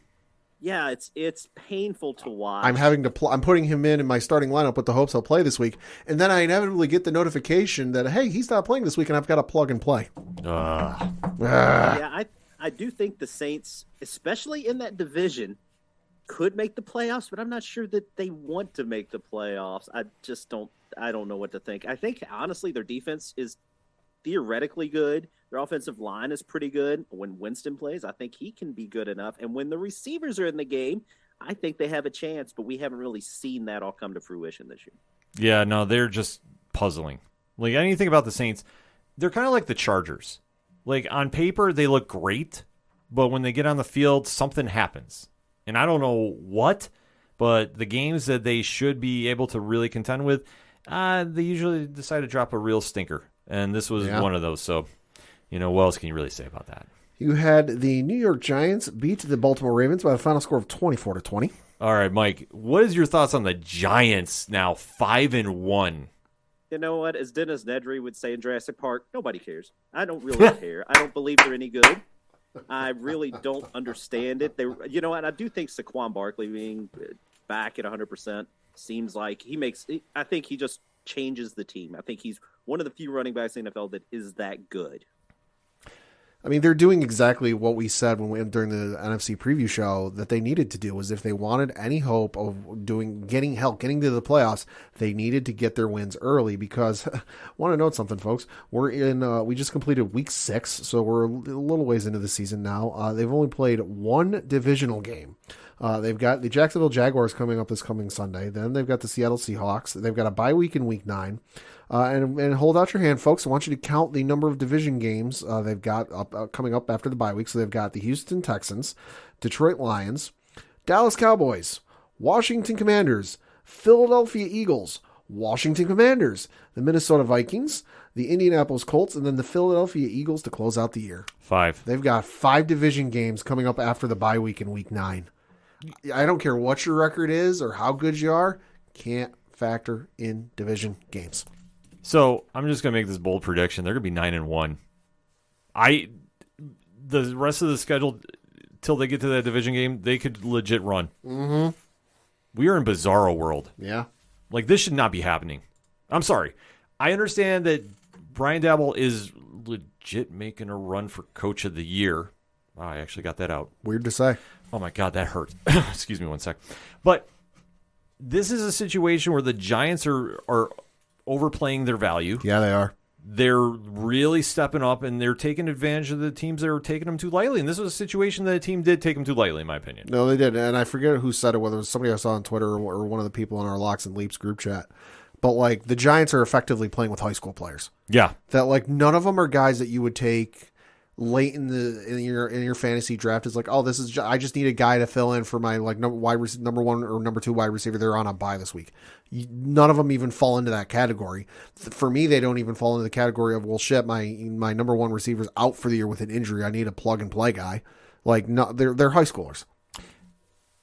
Yeah, it's painful to watch. I'm having to I'm putting him in my starting lineup with the hopes he'll play this week, and then I inevitably get the notification that, hey, he's not playing this week, and I've got to plug and play. Yeah, I do think the Saints, especially in that division, could make the playoffs, but I'm not sure that they want to make the playoffs. I don't know what to think. I think, honestly, their defense is theoretically good. Their offensive line is pretty good. When Winston plays, I think he can be good enough. And when the receivers are in the game, I think they have a chance, but we haven't really seen that all come to fruition this year. Yeah, no, they're just puzzling. Like, anything about the Saints, they're kind of like the Chargers. Like, on paper, they look great, but when they get on the field, something happens. And I don't know what, but the games that they should be able to really contend with, they usually decide to drop a real stinker. And this was one of those. So, what else can you really say about that? You had the New York Giants beat the Baltimore Ravens by a final score of 24-20. All right, Mike, what is your thoughts on the Giants now 5-1? You know what? As Dennis Nedry would say in Jurassic Park, nobody cares. I don't really care. I don't believe they're any good. I really don't understand it. You know what? I do think Saquon Barkley being back at 100% seems like I think he just changes the team. I think he's one of the few running backs in the NFL that is that good. I mean, they're doing exactly what we said during the NFC preview show that they needed to do. Was if they wanted any hope of getting to the playoffs, they needed to get their wins early. Because I want to note something, folks. We just completed week 6, so we're a little ways into the season now. They've only played one divisional game. They've got the Jacksonville Jaguars coming up this coming Sunday. Then they've got the Seattle Seahawks. They've got a bye week in week 9. And hold out your hand, folks. I want you to count the number of division games they've got coming up after the bye week. So they've got the Houston Texans, Detroit Lions, Dallas Cowboys, Washington Commanders, Philadelphia Eagles, Washington Commanders, the Minnesota Vikings, the Indianapolis Colts, and then the Philadelphia Eagles to close out the year. 5. They've got 5 division games coming up after the bye week in week 9. I don't care what your record is or how good you are, can't factor in division games. So I'm just gonna make this bold prediction. They're gonna be 9-1. The rest of the schedule till they get to that division game, they could legit run. Mm-hmm. We are in bizarro world. Yeah. Like, this should not be happening. I'm sorry. I understand that Brian Daboll is legit making a run for Coach of the Year. Oh, I actually got that out. Weird to say. Oh my God, that hurt. Excuse me one sec. But this is a situation where the Giants are overplaying their value. Yeah, they are. They're really stepping up, and they're taking advantage of the teams that are taking them too lightly. And this was a situation that a team did take them too lightly, in my opinion. No, they did. And I forget who said it, whether it was somebody I saw on Twitter or one of the people in our Locks and Leaps group chat. But, like, the Giants are effectively playing with high school players. Yeah. That, like, none of them are guys that you would take late in your fantasy draft is like, oh, I just need a guy to fill in for my like number one or number 2 wide receiver. They're on a bye this week. None of them even fall into that category. For me, they don't even fall into the category of, well, shit, my number 1 receiver's out for the year with an injury. I need a plug and play guy. Like, no, they're high schoolers.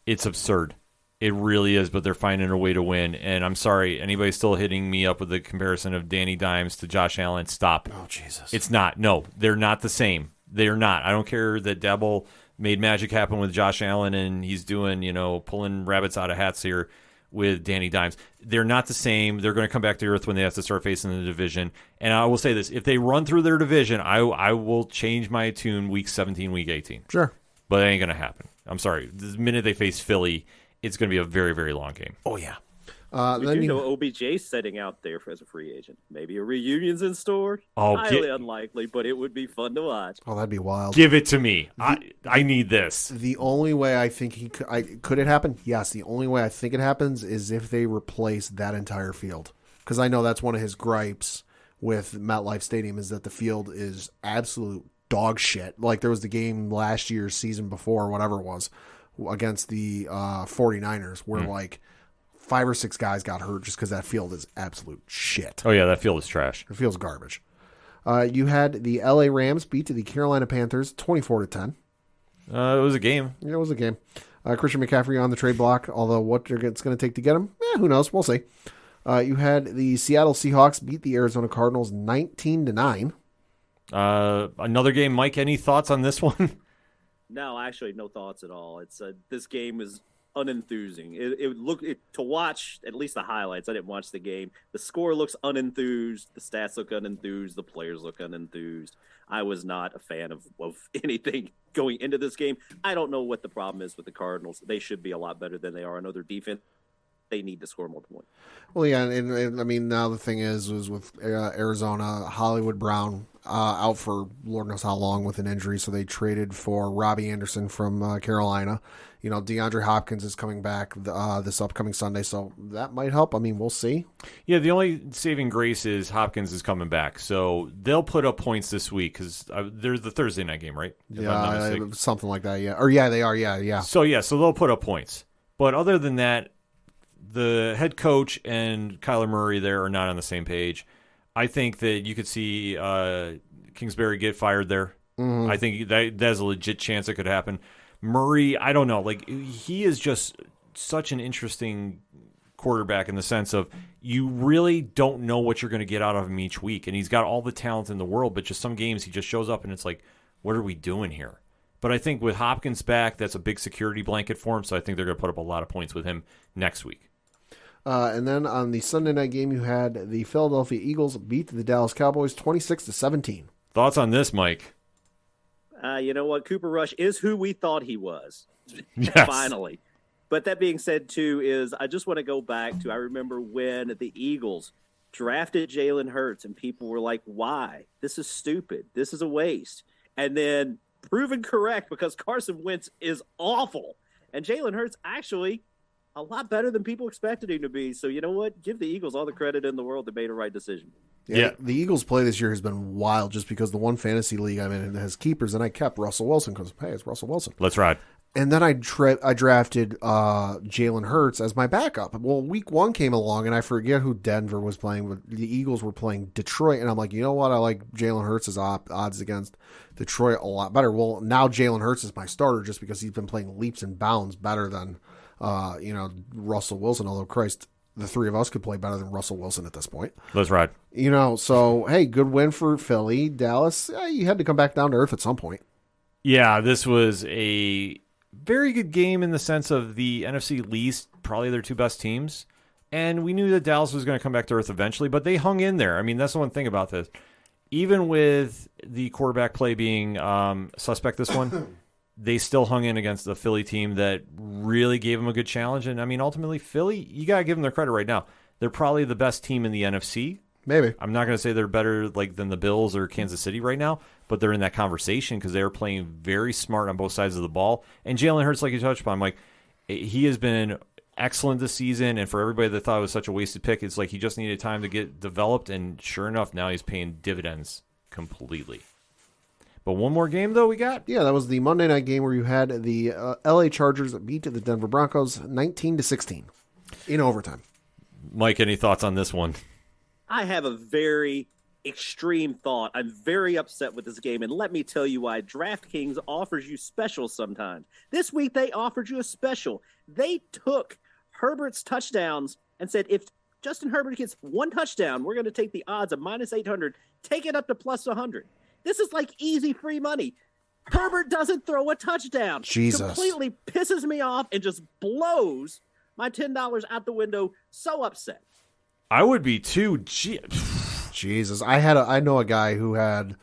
It's absurd. It really is, but they're finding a way to win. And I'm sorry, anybody still hitting me up with the comparison of Danny Dimes to Josh Allen, stop. Oh, Jesus. It's not. No, they're not the same. They're not. I don't care that Dabble made magic happen with Josh Allen and he's doing, pulling rabbits out of hats here with Danny Dimes. They're not the same. They're going to come back to earth when they have to start facing the division. And I will say this, if they run through their division, I will change my tune week 17, week 18. Sure. But it ain't going to happen. I'm sorry. The minute they face Philly, it's going to be a very, very long game. Oh, yeah. We do know OBJ setting out there as a free agent. Maybe a reunion's in store. Oh, highly unlikely, but it would be fun to watch. Oh, that'd be wild. Give it to me. I need this. The only way I think could it happen? Yes. The only way I think it happens is if they replace that entire field. Because I know that's one of his gripes with MetLife Stadium is that the field is absolute dog shit. Like there was the game last year, season before, whatever it was, against the 49ers where like 5 or 6 guys got hurt just because that field is absolute shit. Oh, yeah, that field is trash. It feels garbage. You had the LA Rams beat the Carolina Panthers 24-10. It was a game. Yeah, it was a game. Christian McCaffrey on the trade block, although what it's going to take to get him, who knows? We'll see. You had the Seattle Seahawks beat the Arizona Cardinals 19-9. Another game. Mike, any thoughts on this one? No, actually, no thoughts at all. It's this game is unenthusing. To watch at least the highlights. I didn't watch the game. The score looks unenthused. The stats look unenthused. The players look unenthused. I was not a fan of anything going into this game. I don't know what the problem is with the Cardinals. They should be a lot better than they are. I know their defense. They need to score more points. Well, yeah, and I mean, now the thing is with Arizona, Hollywood Brown out for Lord knows how long with an injury, so they traded for Robbie Anderson from Carolina. DeAndre Hopkins is coming back this upcoming Sunday, so that might help. I mean, we'll see. Yeah, the only saving grace is Hopkins is coming back, so they'll put up points this week because there's the Thursday night game, right? Yeah, something like that, yeah. Or yeah, they are, yeah. So they'll put up points. But other than that, the head coach and Kyler Murray there are not on the same page. I think that you could see Kingsbury get fired there. Mm-hmm. I think that's a legit chance it could happen. Murray, I don't know. Like, he is just such an interesting quarterback in the sense of you really don't know what you're going to get out of him each week. And he's got all the talent in the world, but just some games he just shows up and it's like, what are we doing here? But I think with Hopkins back, that's a big security blanket for him, so I think they're going to put up a lot of points with him next week. And then on the Sunday night game, you had the Philadelphia Eagles beat the Dallas Cowboys 26-17. Thoughts on this, Mike? You know what? Cooper Rush is who we thought he was. Yes. Finally. But that being said, too, is I just want to go back to I remember when the Eagles drafted Jalen Hurts and people were like, why? This is stupid. This is a waste. And then proven correct because Carson Wentz is awful. And Jalen Hurts actually a lot better than people expected him to be. So you know what? Give the Eagles all the credit in the world. They made a right decision. Yeah. The Eagles' play this year has been wild just because the one fantasy league I'm in has keepers, and I kept Russell Wilson because, hey, it's Russell Wilson. Let's ride. And then I drafted Jalen Hurts as my backup. Well, week 1 came along, and I forget who Denver was playing, but the Eagles were playing Detroit. And I'm like, you know what? I like Jalen Hurts' odds against Detroit a lot better. Well, now Jalen Hurts is my starter just because he's been playing leaps and bounds better than Russell Wilson, although Christ, the three of us could play better than Russell Wilson at this point. Let's ride. So, hey, good win for Philly. Dallas, you had to come back down to earth at some point. Yeah, this was a very good game in the sense of the NFC least, probably their 2 best teams. And we knew that Dallas was going to come back to earth eventually, but they hung in there. I mean, that's the one thing about this. Even with the quarterback play being suspect this one, they still hung in against the Philly team that really gave them a good challenge. And, I mean, ultimately, Philly, you got to give them their credit right now. They're probably the best team in the NFC. Maybe. I'm not going to say they're better than the Bills or Kansas City right now, but they're in that conversation because they are playing very smart on both sides of the ball. And Jalen Hurts, like you touched upon, Mike, he has been excellent this season. And for everybody that thought it was such a wasted pick, it's like he just needed time to get developed. And sure enough, now he's paying dividends completely. But one more game, though, we got? Yeah, that was the Monday night game where you had the LA Chargers beat the Denver Broncos 19-16 in overtime. Mike, any thoughts on this one? I have a very extreme thought. I'm very upset with this game, and let me tell you why. DraftKings offers you specials sometimes. This week, they offered you a special. They took Herbert's touchdowns and said, if Justin Herbert gets one touchdown, we're going to take the odds of minus 800, take it up to plus 100. This is like easy free money. Herbert doesn't throw a touchdown. Jesus. Completely pisses me off and just blows my $10 out the window. So upset. I would be too. Jesus. I know a guy who had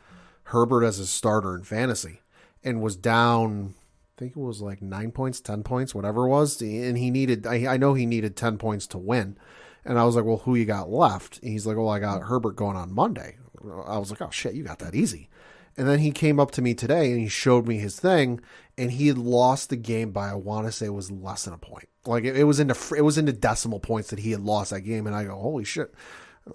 Herbert as his starter in fantasy and was down, I think it was like 9 points, 10 points, whatever it was. And he needed, I know he needed 10 points to win. And I was like, well, who you got left? And he's like, well, I got Herbert going on Monday. I was like, oh shit, you got that easy. And then he came up to me today and he showed me his thing, and he had lost the game by, I want to say it was less than a point. Like it was into decimal points that he had lost that game. And I go, holy shit,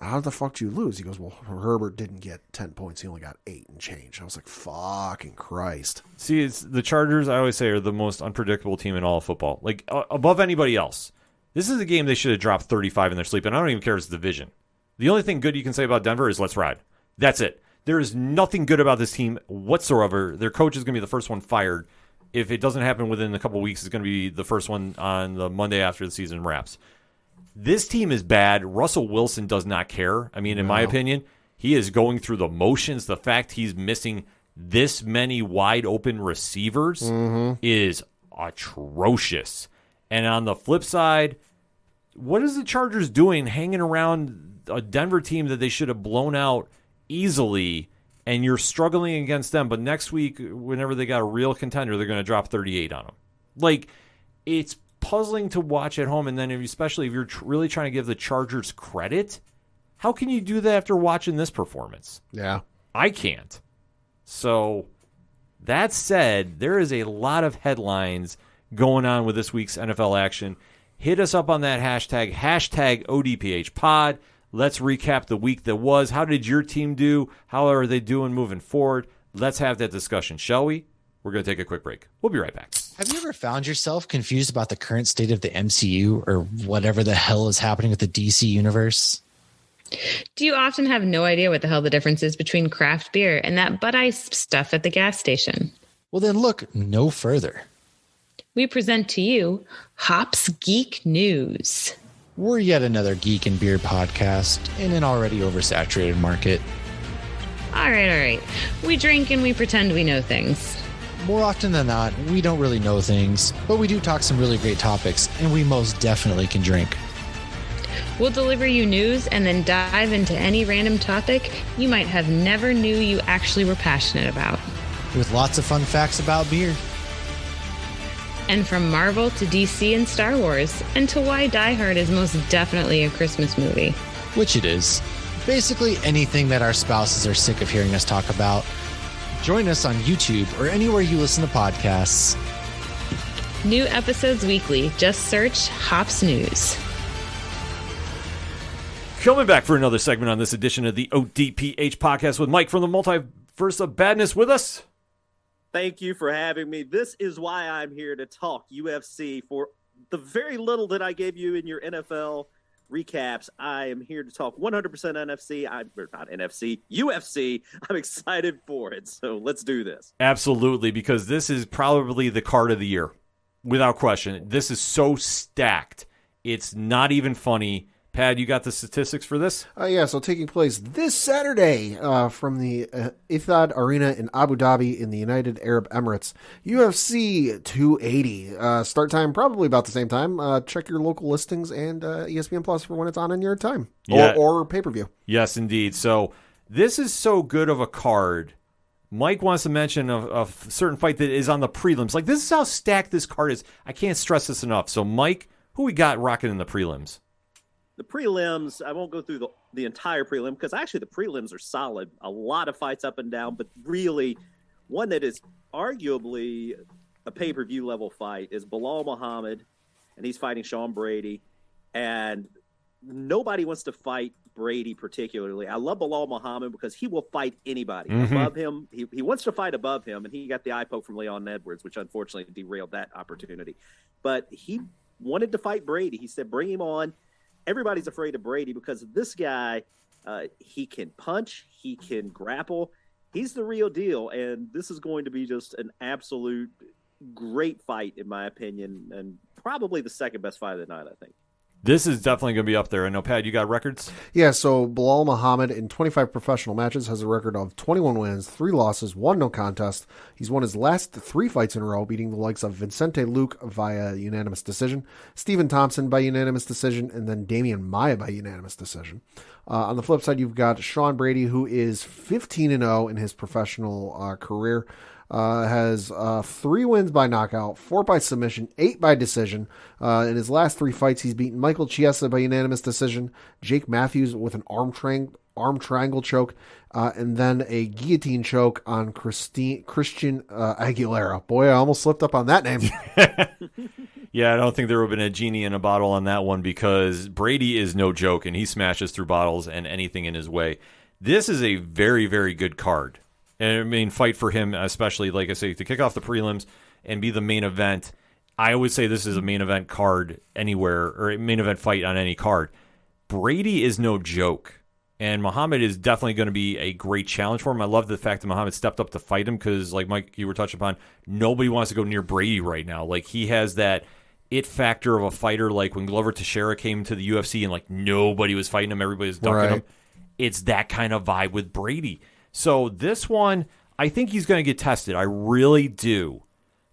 how the fuck did you lose? He goes, well, Herbert didn't get 10 points. He only got 8 and change. I was like, fucking Christ. See, it's the Chargers, I always say, are the most unpredictable team in all of football. Like, above anybody else. This is a game they should have dropped 35 in their sleep, and I don't even care if it's division. The only thing good you can say about Denver is let's ride. That's it. There is nothing good about this team whatsoever. Their coach is going to be the first one fired. If it doesn't happen within a couple of weeks, it's going to be the first one on the Monday after the season wraps. This team is bad. Russell Wilson does not care. I mean, in my opinion, he is going through the motions. The fact he's missing this many wide open receivers is atrocious. And on the flip side, what is the Chargers doing hanging around a Denver team that they should have blown out easily, and you're struggling against them, but next week, whenever they got a real contender, they're going to drop 38 on them. Like, it's puzzling to watch at home, and then especially if you're really trying to give the Chargers credit, how can you do that after watching this performance? Yeah. I can't. So, that said, there is a lot of headlines going on with this week's NFL action. Hit us up on that hashtag ODPHpod. Let's recap the week that was. How did your team do? How are they doing moving forward? Let's have that discussion, shall we? We're going to take a quick break. We'll be right back. Have you ever found yourself confused about the current state of the MCU or whatever the hell is happening with the DC universe? Do you often have no idea what the hell the difference is between craft beer and that Bud Ice stuff at the gas station? Well, then look no further. We present to you Hops Geek News. We're yet another geek and beer podcast in an already oversaturated market. All right. We drink and we pretend we know things. More often than not, we don't really know things, but we do talk some really great topics, and we most definitely can drink. We'll deliver you news and then dive into any random topic you might have never knew you actually were passionate about. With lots of fun facts about beer. And from Marvel to DC and Star Wars, and to why Die Hard is most definitely a Christmas movie. Which it is. Basically anything that our spouses are sick of hearing us talk about. Join us on YouTube or anywhere you listen to podcasts. New episodes weekly. Just search Hops News. Coming back for another segment on this edition of the ODPH podcast with Mike from the Multiverse of Badness with us. Thank you for having me. This is why I'm here to talk UFC. For the very little that I gave you in your NFL recaps, I am here to talk 100% UFC. I'm excited for it. So let's do this. Absolutely, because this is probably the card of the year, without question. This is so stacked. It's not even funny. Pad, you got the statistics for this? So taking place this Saturday from the aPODalypse Arena in Abu Dhabi in the United Arab Emirates. UFC 280. Start time probably about the same time. Check your local listings and ESPN Plus for when it's on in your time. Yeah. Or pay-per-view. Yes, indeed. So this is so good of a card. Mike wants to mention a certain fight that is on the prelims. Like, this is how stacked this card is. I can't stress this enough. So, Mike, who we got rocking in the prelims? The prelims, I won't go through the entire prelim because actually the prelims are solid. A lot of fights up and down, but really one that is arguably a pay-per-view level fight is Bilal Muhammad, and he's fighting Sean Brady. And nobody wants to fight Brady particularly. I love Bilal Muhammad because he will fight anybody above him. He wants to fight above him, and he got the eye poke from Leon Edwards, which unfortunately derailed that opportunity. But he wanted to fight Brady. He said, bring him on. Everybody's afraid of Brady because this guy, he can punch, he can grapple. He's the real deal, and this is going to be just an absolute great fight, in my opinion, and probably the second best fight of the night, I think. This is definitely going to be up there. I know, Pat, you got records? Yeah, so Bilal Muhammad in 25 professional matches has a record of 21 wins, 3 losses, 1 no contest. He's won his last 3 fights in a row, beating the likes of Vicente Luque via unanimous decision, Stephen Thompson by unanimous decision, and then Damian Maia by unanimous decision. On the flip side, you've got Sean Brady, who is 15-0 in his professional career. Has 3 wins by knockout, 4 by submission, 8 by decision. In his last 3 fights, he's beaten Michael Chiesa by unanimous decision, Jake Matthews with an arm triangle choke, and then a guillotine choke on Christian Aguilera. Boy, I almost slipped up on that name. Yeah, I don't think there would have been a genie in a bottle on that one because Brady is no joke, and he smashes through bottles and anything in his way. This is a very, very good card. And I mean, fight for him, especially, like I say, to kick off the prelims and be the main event. I always say this is a main event card anywhere, or a main event fight on any card. Brady is no joke. And Muhammad is definitely going to be a great challenge for him. I love the fact that Muhammad stepped up to fight him because, like Mike, you were touching upon, nobody wants to go near Brady right now. Like, he has that it factor of a fighter, like when Glover Teixeira came to the UFC and, like, nobody was fighting him, everybody was ducking him. It's that kind of vibe with Brady. So this one, I think he's going to get tested. I really do.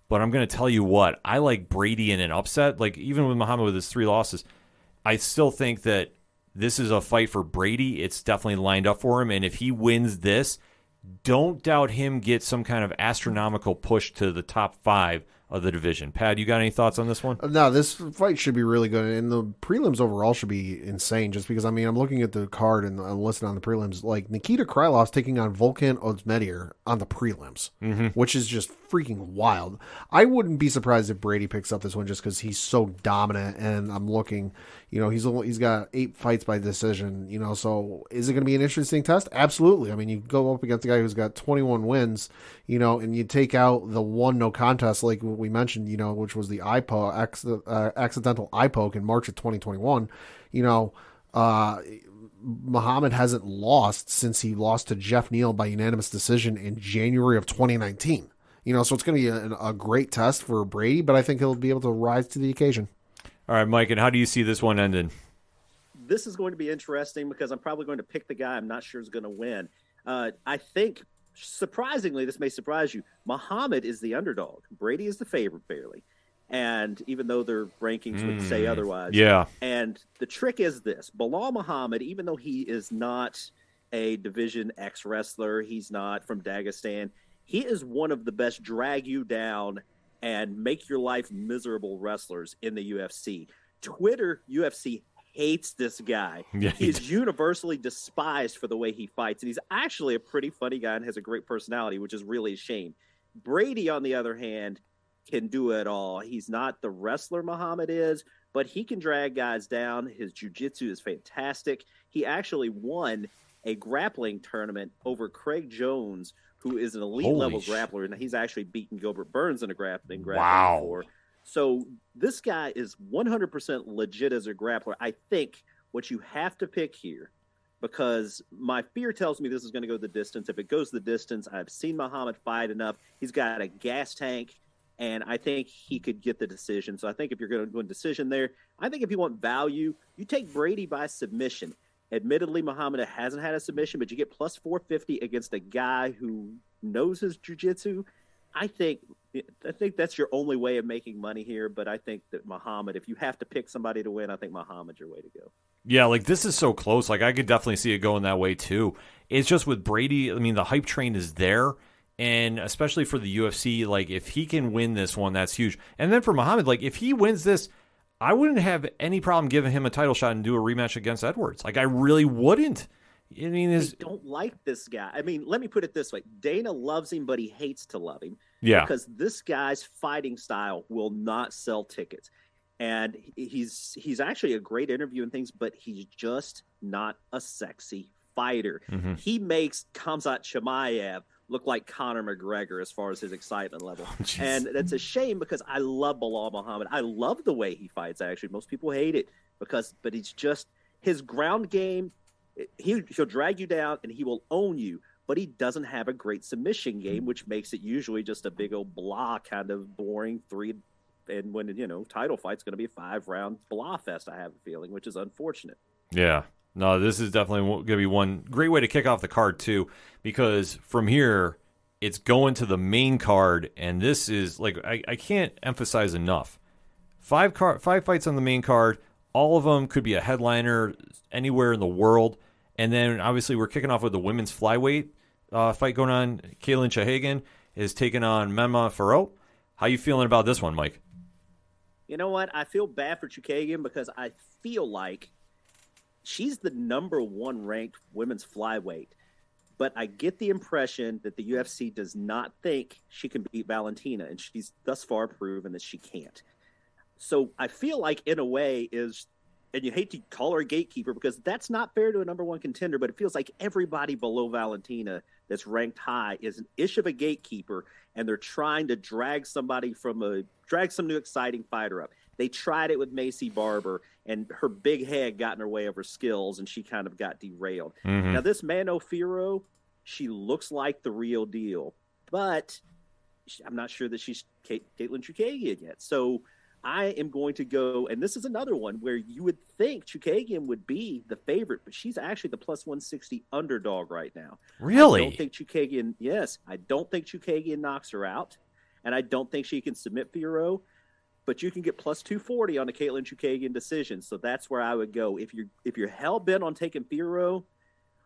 But I'm going to tell you what, I like Brady in an upset. Like, even with Muhammad with his 3 losses, I still think that this is a fight for Brady. It's definitely lined up for him. And if he wins this, don't doubt him get some kind of astronomical push to the top 5 of the division. Pat, you got any thoughts on this one? No, this fight should be really good, and the prelims overall should be insane. Just because, I mean, I'm looking at the card and I'm listening on the prelims. Like, Nikita Krylov's taking on Volkan Ozdemir on the prelims, which is just freaking wild. I wouldn't be surprised if Brady picks up this one just because he's so dominant. And I'm looking, he's got 8 fights by decision. So is it going to be an interesting test? Absolutely. I mean, you go up against a guy who's got 21 wins, and you take out the 1 no contest, like we mentioned, which was the accidental eye poke in March of 2021. Muhammad hasn't lost since he lost to Jeff Neal by unanimous decision in January of 2019. So it's going to be a great test for Brady, but I think he'll be able to rise to the occasion. All right, Mike, and how do you see this one ending? This is going to be interesting because I'm probably going to pick the guy I'm not sure is going to win. I think, surprisingly, this may surprise you, Muhammad is the underdog. Brady is the favorite, barely. And even though their rankings would say otherwise. Yeah. And the trick is this. Bilal Muhammad, even though he is not a Division X wrestler, he's not from Dagestan, he is one of the best drag you down and make your life miserable wrestlers in the UFC. Twitter UFC hates this guy. Yeah, he is universally despised for the way he fights, and he's actually a pretty funny guy and has a great personality, which is really a shame. Brady, on the other hand, can do it all. He's not the wrestler Muhammad is, but he can drag guys down. His jiu-jitsu is fantastic. He actually won a grappling tournament over Craig Jones, who is an elite level grappler, and he's actually beaten Gilbert Burns in a grappling before. So this guy is 100% legit as a grappler. I think what you have to pick here, because my fear tells me this is going to go the distance. If it goes the distance, I've seen Muhammad fight enough. He's got a gas tank, and I think he could get the decision. So I think if you're going to do a decision there, I think if you want value, you take Brady by submission. Admittedly, Muhammad hasn't had a submission, but you get plus 450 against a guy who knows his jiu-jitsu. I think that's your only way of making money here, but I think that Muhammad, if you have to pick somebody to win, I think Muhammad's your way to go. Yeah, like this is so close. Like I could definitely see it going that way too. It's just with Brady, I mean, the hype train is there, and especially for the UFC, like if he can win this one, that's huge. And then for Muhammad, like if he wins this, I wouldn't have any problem giving him a title shot and do a rematch against Edwards. Like I really wouldn't. I mean, I don't like this guy. I mean, let me put it this way. Dana loves him, but he hates to love him. Yeah. Because this guy's fighting style will not sell tickets. And he's actually a great interview and things, but he's just not a sexy fighter. Mm-hmm. He makes Khamzat Chimaev look like Conor McGregor as far as his excitement level. And that's a shame because I love Bilal Muhammad. I love the way he fights, actually. Most people hate it but he's just, his ground game, he'll drag you down and he will own you, but he doesn't have a great submission game, which makes it usually just a big old blah, kind of boring and when, title fight's going to be a 5-round blah fest, I have a feeling, which is unfortunate. Yeah. No, this is definitely going to be one great way to kick off the card, too, because from here, it's going to the main card, and this is, like, I can't emphasize enough. 5 fights on the main card, all of them could be a headliner anywhere in the world, and then, obviously, we're kicking off with the women's flyweight fight going on. Kaylin Chahagan is taking on Memma Farrow. How you feeling about this one, Mike? You know what? I feel bad for Chukagian because I feel like she's the number 1 ranked women's flyweight. But I get the impression that the UFC does not think she can beat Valentina, and she's thus far proven that she can't. So I feel like, in a way, and you hate to call her a gatekeeper because that's not fair to a number 1 contender, but it feels like everybody below Valentina that's ranked high is an ish of a gatekeeper, and they're trying to drag some new exciting fighter up. They tried it with Macy Barber, and her big head got in her way of her skills, and she kind of got derailed. Mm-hmm. Now, this Mano Firo, she looks like the real deal, but I'm not sure that she's Caitlin Chukagian yet. So I am going to go, and this is another one where you would think Chukagian would be the favorite, but she's actually the plus 160 underdog right now. Really? I don't think Chukagian knocks her out, and I don't think she can submit Firo, but you can get plus 240 on a Caitlin Chukagian decision. So that's where I would go. If you're hell bent on taking Firo,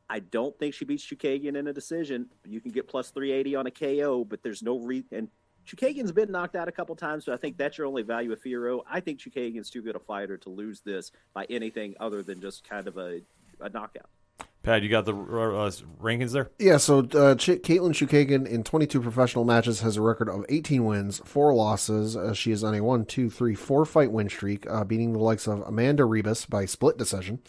I don't think she beats Chukagian in a decision. You can get plus 380 on a KO, but there's no and Chukagian's been knocked out a couple times, so I think that's your only value of Firo. I think Chukagian's too good a fighter to lose this by anything other than just kind of a knockout. Pat, you got the rankings there? Yeah, so Caitlin Chukagian in 22 professional matches has a record of 18 wins, 4 losses. She is on a 4-fight win streak, beating the likes of Amanda Ribas by split decision,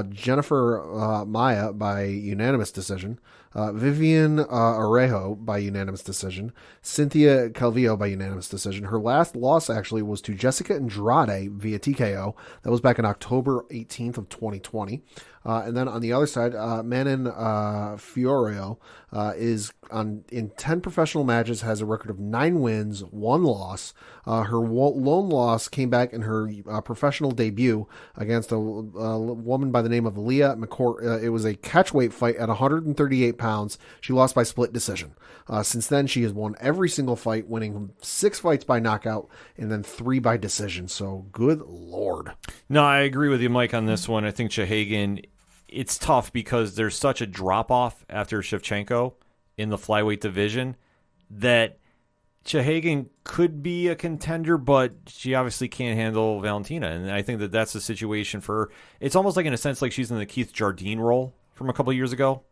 Jennifer Maya by unanimous decision, Vivian Orejo by unanimous decision, Cynthia Calvillo by unanimous decision. Her last loss actually was to Jessica Andrade via TKO. That was back in October 18th of 2020. And then on the other side, Manon Fiorio is in 10 professional matches, has a record of 9 wins, 1 loss. Her lone loss came back in her professional debut against a woman by the name of Leah McCourt. It was a catchweight fight at 138 pounds. She lost by split decision. Since then, she has won every single fight, winning 6 fights by knockout and then 3 by decision. So good Lord. No, I agree with you, Mike, on this one. I think Chahagan, it's tough because there's such a drop-off after Shevchenko in the flyweight division that Chahagan could be a contender, but she obviously can't handle Valentina. And I think that that's the situation for her. It's almost like, in a sense, like she's in the Keith Jardine role from a couple of years ago.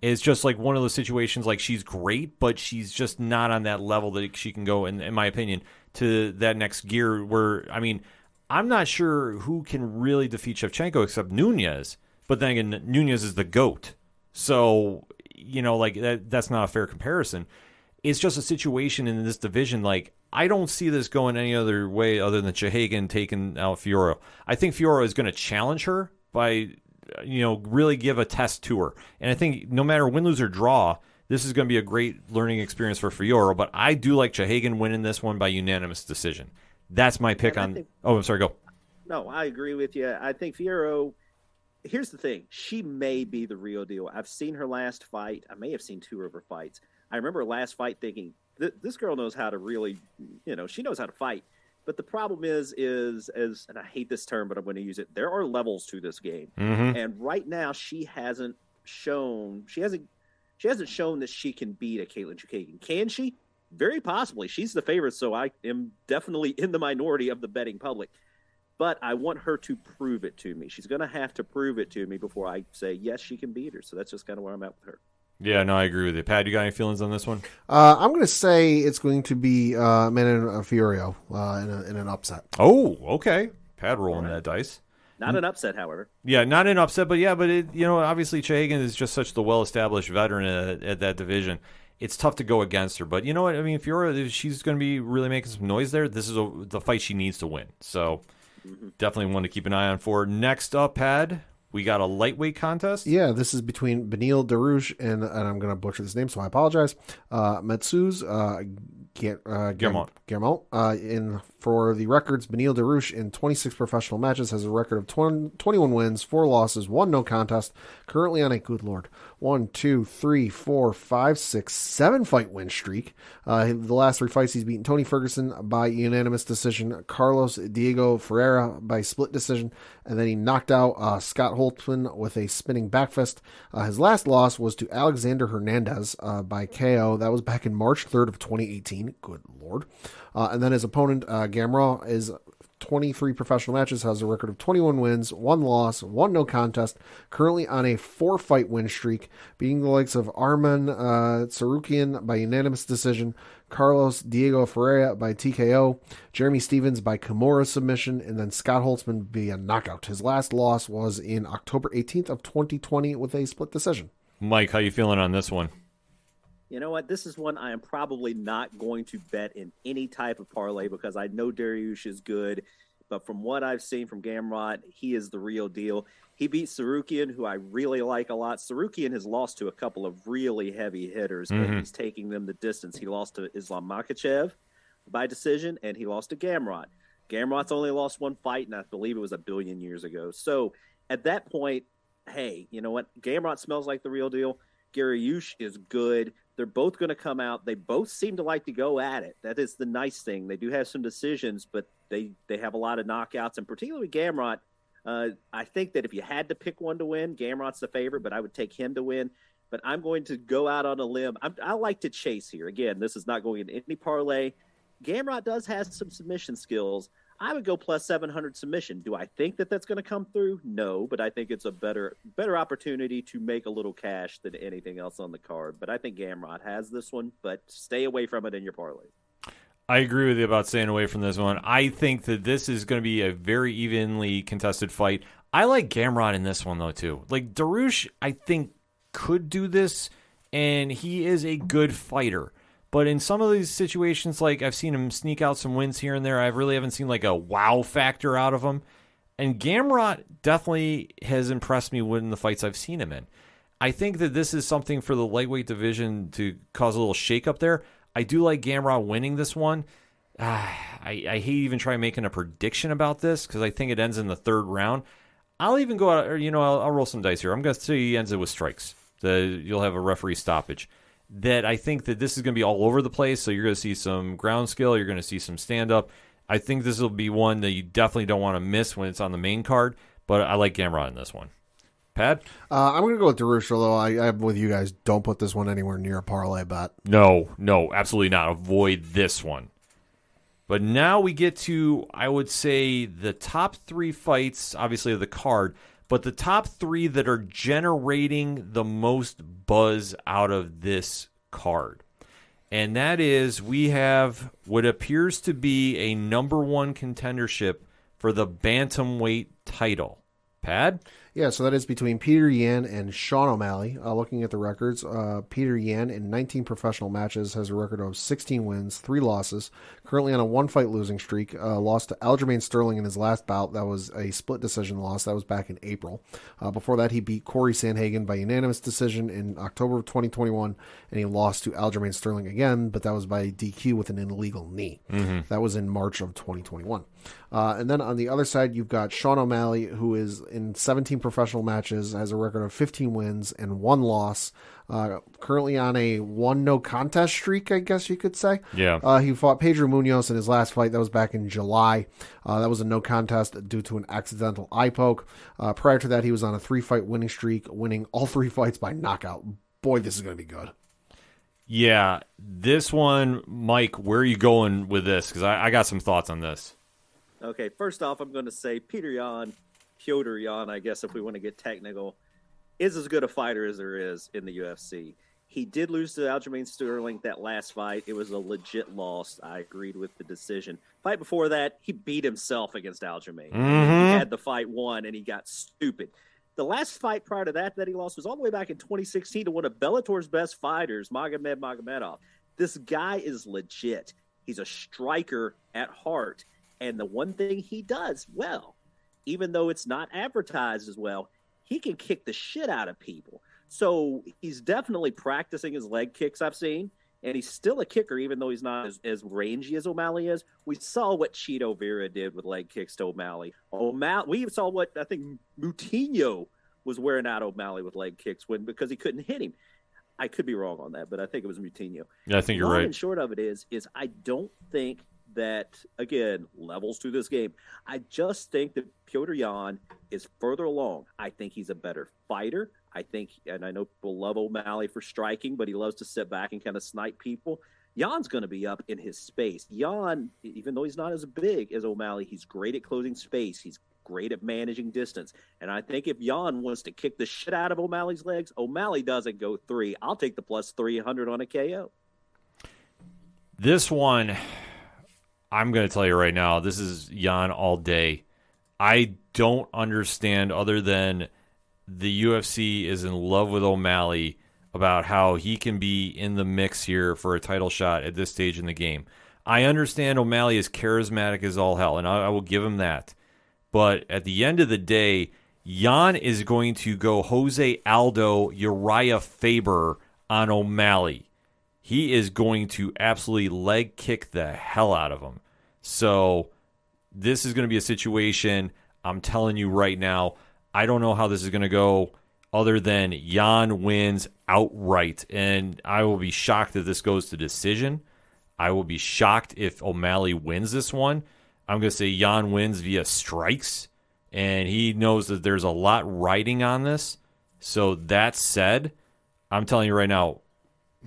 It's just like one of those situations, like she's great, but she's just not on that level that she can go, in my opinion, to that next gear where, I mean, I'm not sure who can really defeat Shevchenko except Nunez. But then again, Nunez is the GOAT. So, like that's not a fair comparison. It's just a situation in this division. Like, I don't see this going any other way other than Chahagan taking out Fiora. I think Fiora is going to challenge her by, really give a test to her. And I think no matter win, lose, or draw, this is going to be a great learning experience for Fiora. But I do like Chahagan winning this one by unanimous decision. That's my pick on. I'm sorry, go. No, I agree with you. I think Fiora. Here's the thing. She may be the real deal. I've seen her last fight. I may have seen 2 of her fights. I remember her last fight thinking, this girl knows how to really, she knows how to fight. But the problem is, and I hate this term, but I'm going to use it. There are levels to this game. Mm-hmm. And right now she hasn't shown that she can beat a Caitlin Chukagian. Can she? Very possibly. She's the favorite, so I am definitely in the minority of the betting public. But I want her to prove it to me. She's going to have to prove it to me before I say, yes, she can beat her. So that's just kind of where I'm at with her. Yeah, no, I agree with you. Pat, you got any feelings on this one? I'm going to say it's going to be Manon Fiorio in an upset. Oh, okay. Pat rolling that dice. Not an upset, however. Yeah, not an upset, but obviously Chahagan is just such the well-established veteran at that division. It's tough to go against her, but you know what? I mean, Fiora, she's going to be really making some noise there. This is the fight she needs to win. So definitely one to keep an eye on for. Next up, Pat, we got a lightweight contest. Yeah, this is between Benil Darouche and I'm going to butcher this name, so I apologize. Metsuz Guermont. For the records, Benil Darouche in 26 professional matches has a record of 21 wins, 4 losses, 1 no contest. Currently on a, good lord, 1, 2, 3, 4, 5, 6, 7 fight win streak. The last 3 fights he's beaten Tony Ferguson by unanimous decision, Carlos Diego Ferreira by split decision, and then he knocked out Scott Holtzman with a spinning back fist. His last loss was to Alexander Hernandez by KO. That was back in March 3rd of 2018. Good lord. And then his opponent, Gamrot, is 23 professional matches, has a record of 21 wins, 1 loss, 1 no contest, currently on a 4-fight win streak, beating the likes of Arman Tsaroukian by unanimous decision, Carlos Diego Ferreira by TKO, Jeremy Stevens by Kimura submission, and then Scott Holtzman via knockout. His last loss was in October 18th of 2020 with a split decision. Mike, how you feeling on this one? You know what? This is one I am probably not going to bet in any type of parlay because I know Dariush is good. But from what I've seen from Gamrot, he is the real deal. He beat Tsaroukian, who I really like a lot. Tsaroukian has lost to a couple of really heavy hitters, and he's taking them the distance. He lost to Islam Makhachev by decision, and he lost to Gamrot. Gamrot's only lost 1 fight, and I believe it was 1 billion years ago. So at that point, hey, you know what? Gamrot smells like the real deal. Dariush is good. They're both going to come out. They both seem to like to go at it. That is the nice thing. They do have some decisions, but they have a lot of knockouts, and particularly Gamrot. I think that if you had to pick one to win, Gamrot's the favorite, but I would take him to win. But I'm going to go out on a limb. I like to chase here. Again, this is not going into any parlay. Gamrot does have some submission skills. I would go plus 700 submission. Do I think that that's going to come through? No, but I think it's a better opportunity to make a little cash than anything else on the card. But I think Gamrot has this one, but stay away from it in your parlay. I agree with you about staying away from this one. I think that this is going to be a very evenly contested fight. I like Gamrot in this one, though, too. Like, Darouche, I think, could do this, and he is a good fighter. But in some of these situations, like I've seen him sneak out some wins here and there, I really haven't seen like a wow factor out of him. And Gamrot definitely has impressed me in the fights I've seen him in. I think that this is something for the lightweight division to cause a little shakeup there. I do like Gamrot winning this one. I hate even trying making a prediction about this because I think it ends in the 3rd round. I'll even go out, or I'll roll some dice here. I'm going to say he ends it with strikes. You'll have a referee stoppage. That I think that this is going to be all over the place, so you're going to see some ground skill, you're going to see some stand-up. I think this will be one that you definitely don't want to miss when it's on the main card, but I like Gamrot in this one. Pat? I'm going to go with Darouche, although I'm with you guys. Don't put this one anywhere near a parlay bet. No, absolutely not. Avoid this one. But now we get to, I would say, the top 3 fights, obviously, of the card, but the top 3 that are generating the most buzz out of this card. And that is, we have what appears to be a number 1 contendership for the bantamweight title. Pat? Yeah, so that is between Peter Yan and Sean O'Malley. Looking at the records, Peter Yan in 19 professional matches has a record of 16 wins, 3 losses. Currently on a 1-fight losing streak. Lost to Aljamain Sterling in his last bout. That was a split decision loss. That was back in April. Before that, he beat Corey Sandhagen by unanimous decision in October of 2021, and he lost to Aljamain Sterling again, but that was by DQ with an illegal knee. That was in March of 2021. And then on the other side, you've got Sean O'Malley, who is in 17 professional matches, has a record of 15 wins and 1 loss. Currently on a 1 no contest streak, I guess you could say. Yeah. He fought Pedro Munoz in his last fight. That was back in July. That was a no contest due to an accidental eye poke. Prior to that, he was on a 3-fight winning streak, winning all 3 fights by knockout. Boy, this is going to be good. Yeah, this one, Mike, where are you going with this? Because I got some thoughts on this. Okay, first off, I'm going to say Piotr Yan, I guess if we want to get technical, is as good a fighter as there is in the UFC. He did lose to Aljamain Sterling that last fight. It was a legit loss. I agreed with the decision. Fight before that, he beat himself against Aljamain. I mean, he had the fight won, and he got stupid. The last fight prior to that he lost was all the way back in 2016 to one of Bellator's best fighters, Magomed Magomedov. This guy is legit. He's a striker at heart. And the one thing he does well, even though it's not advertised as well, he can kick the shit out of people. So he's definitely practicing his leg kicks, I've seen, and he's still a kicker, even though he's not as rangy as O'Malley is. We saw what Cheeto Vera did with leg kicks to O'Malley. We saw what I think Moutinho was wearing out O'Malley with leg kicks because he couldn't hit him. I could be wrong on that, but I think it was Moutinho. Yeah, I think you're Long right. and short of it is I don't think that, again, levels to this game. I just think that Petr Yan is further along. I think he's a better fighter. I think, and I know people love O'Malley for striking, but he loves to sit back and kind of snipe people. Yan's going to be up in his space. Yan, even though he's not as big as O'Malley, he's great at closing space. He's great at managing distance. And I think if Yan wants to kick the shit out of O'Malley's legs, O'Malley doesn't go 3. I'll take the plus 300 on a KO. This one, I'm going to tell you right now, this is Yan all day. I don't understand, other than the UFC is in love with O'Malley, about how he can be in the mix here for a title shot at this stage in the game. I understand O'Malley is charismatic as all hell, and I will give him that. But at the end of the day, Yan is going to go Jose Aldo, Uriah Faber on O'Malley. He is going to absolutely leg kick the hell out of him. So this is going to be a situation, I'm telling you right now, I don't know how this is going to go other than Yan wins outright. And I will be shocked if this goes to decision. I will be shocked if O'Malley wins this one. I'm going to say Yan wins via strikes. And he knows that there's a lot riding on this. So that said, I'm telling you right now,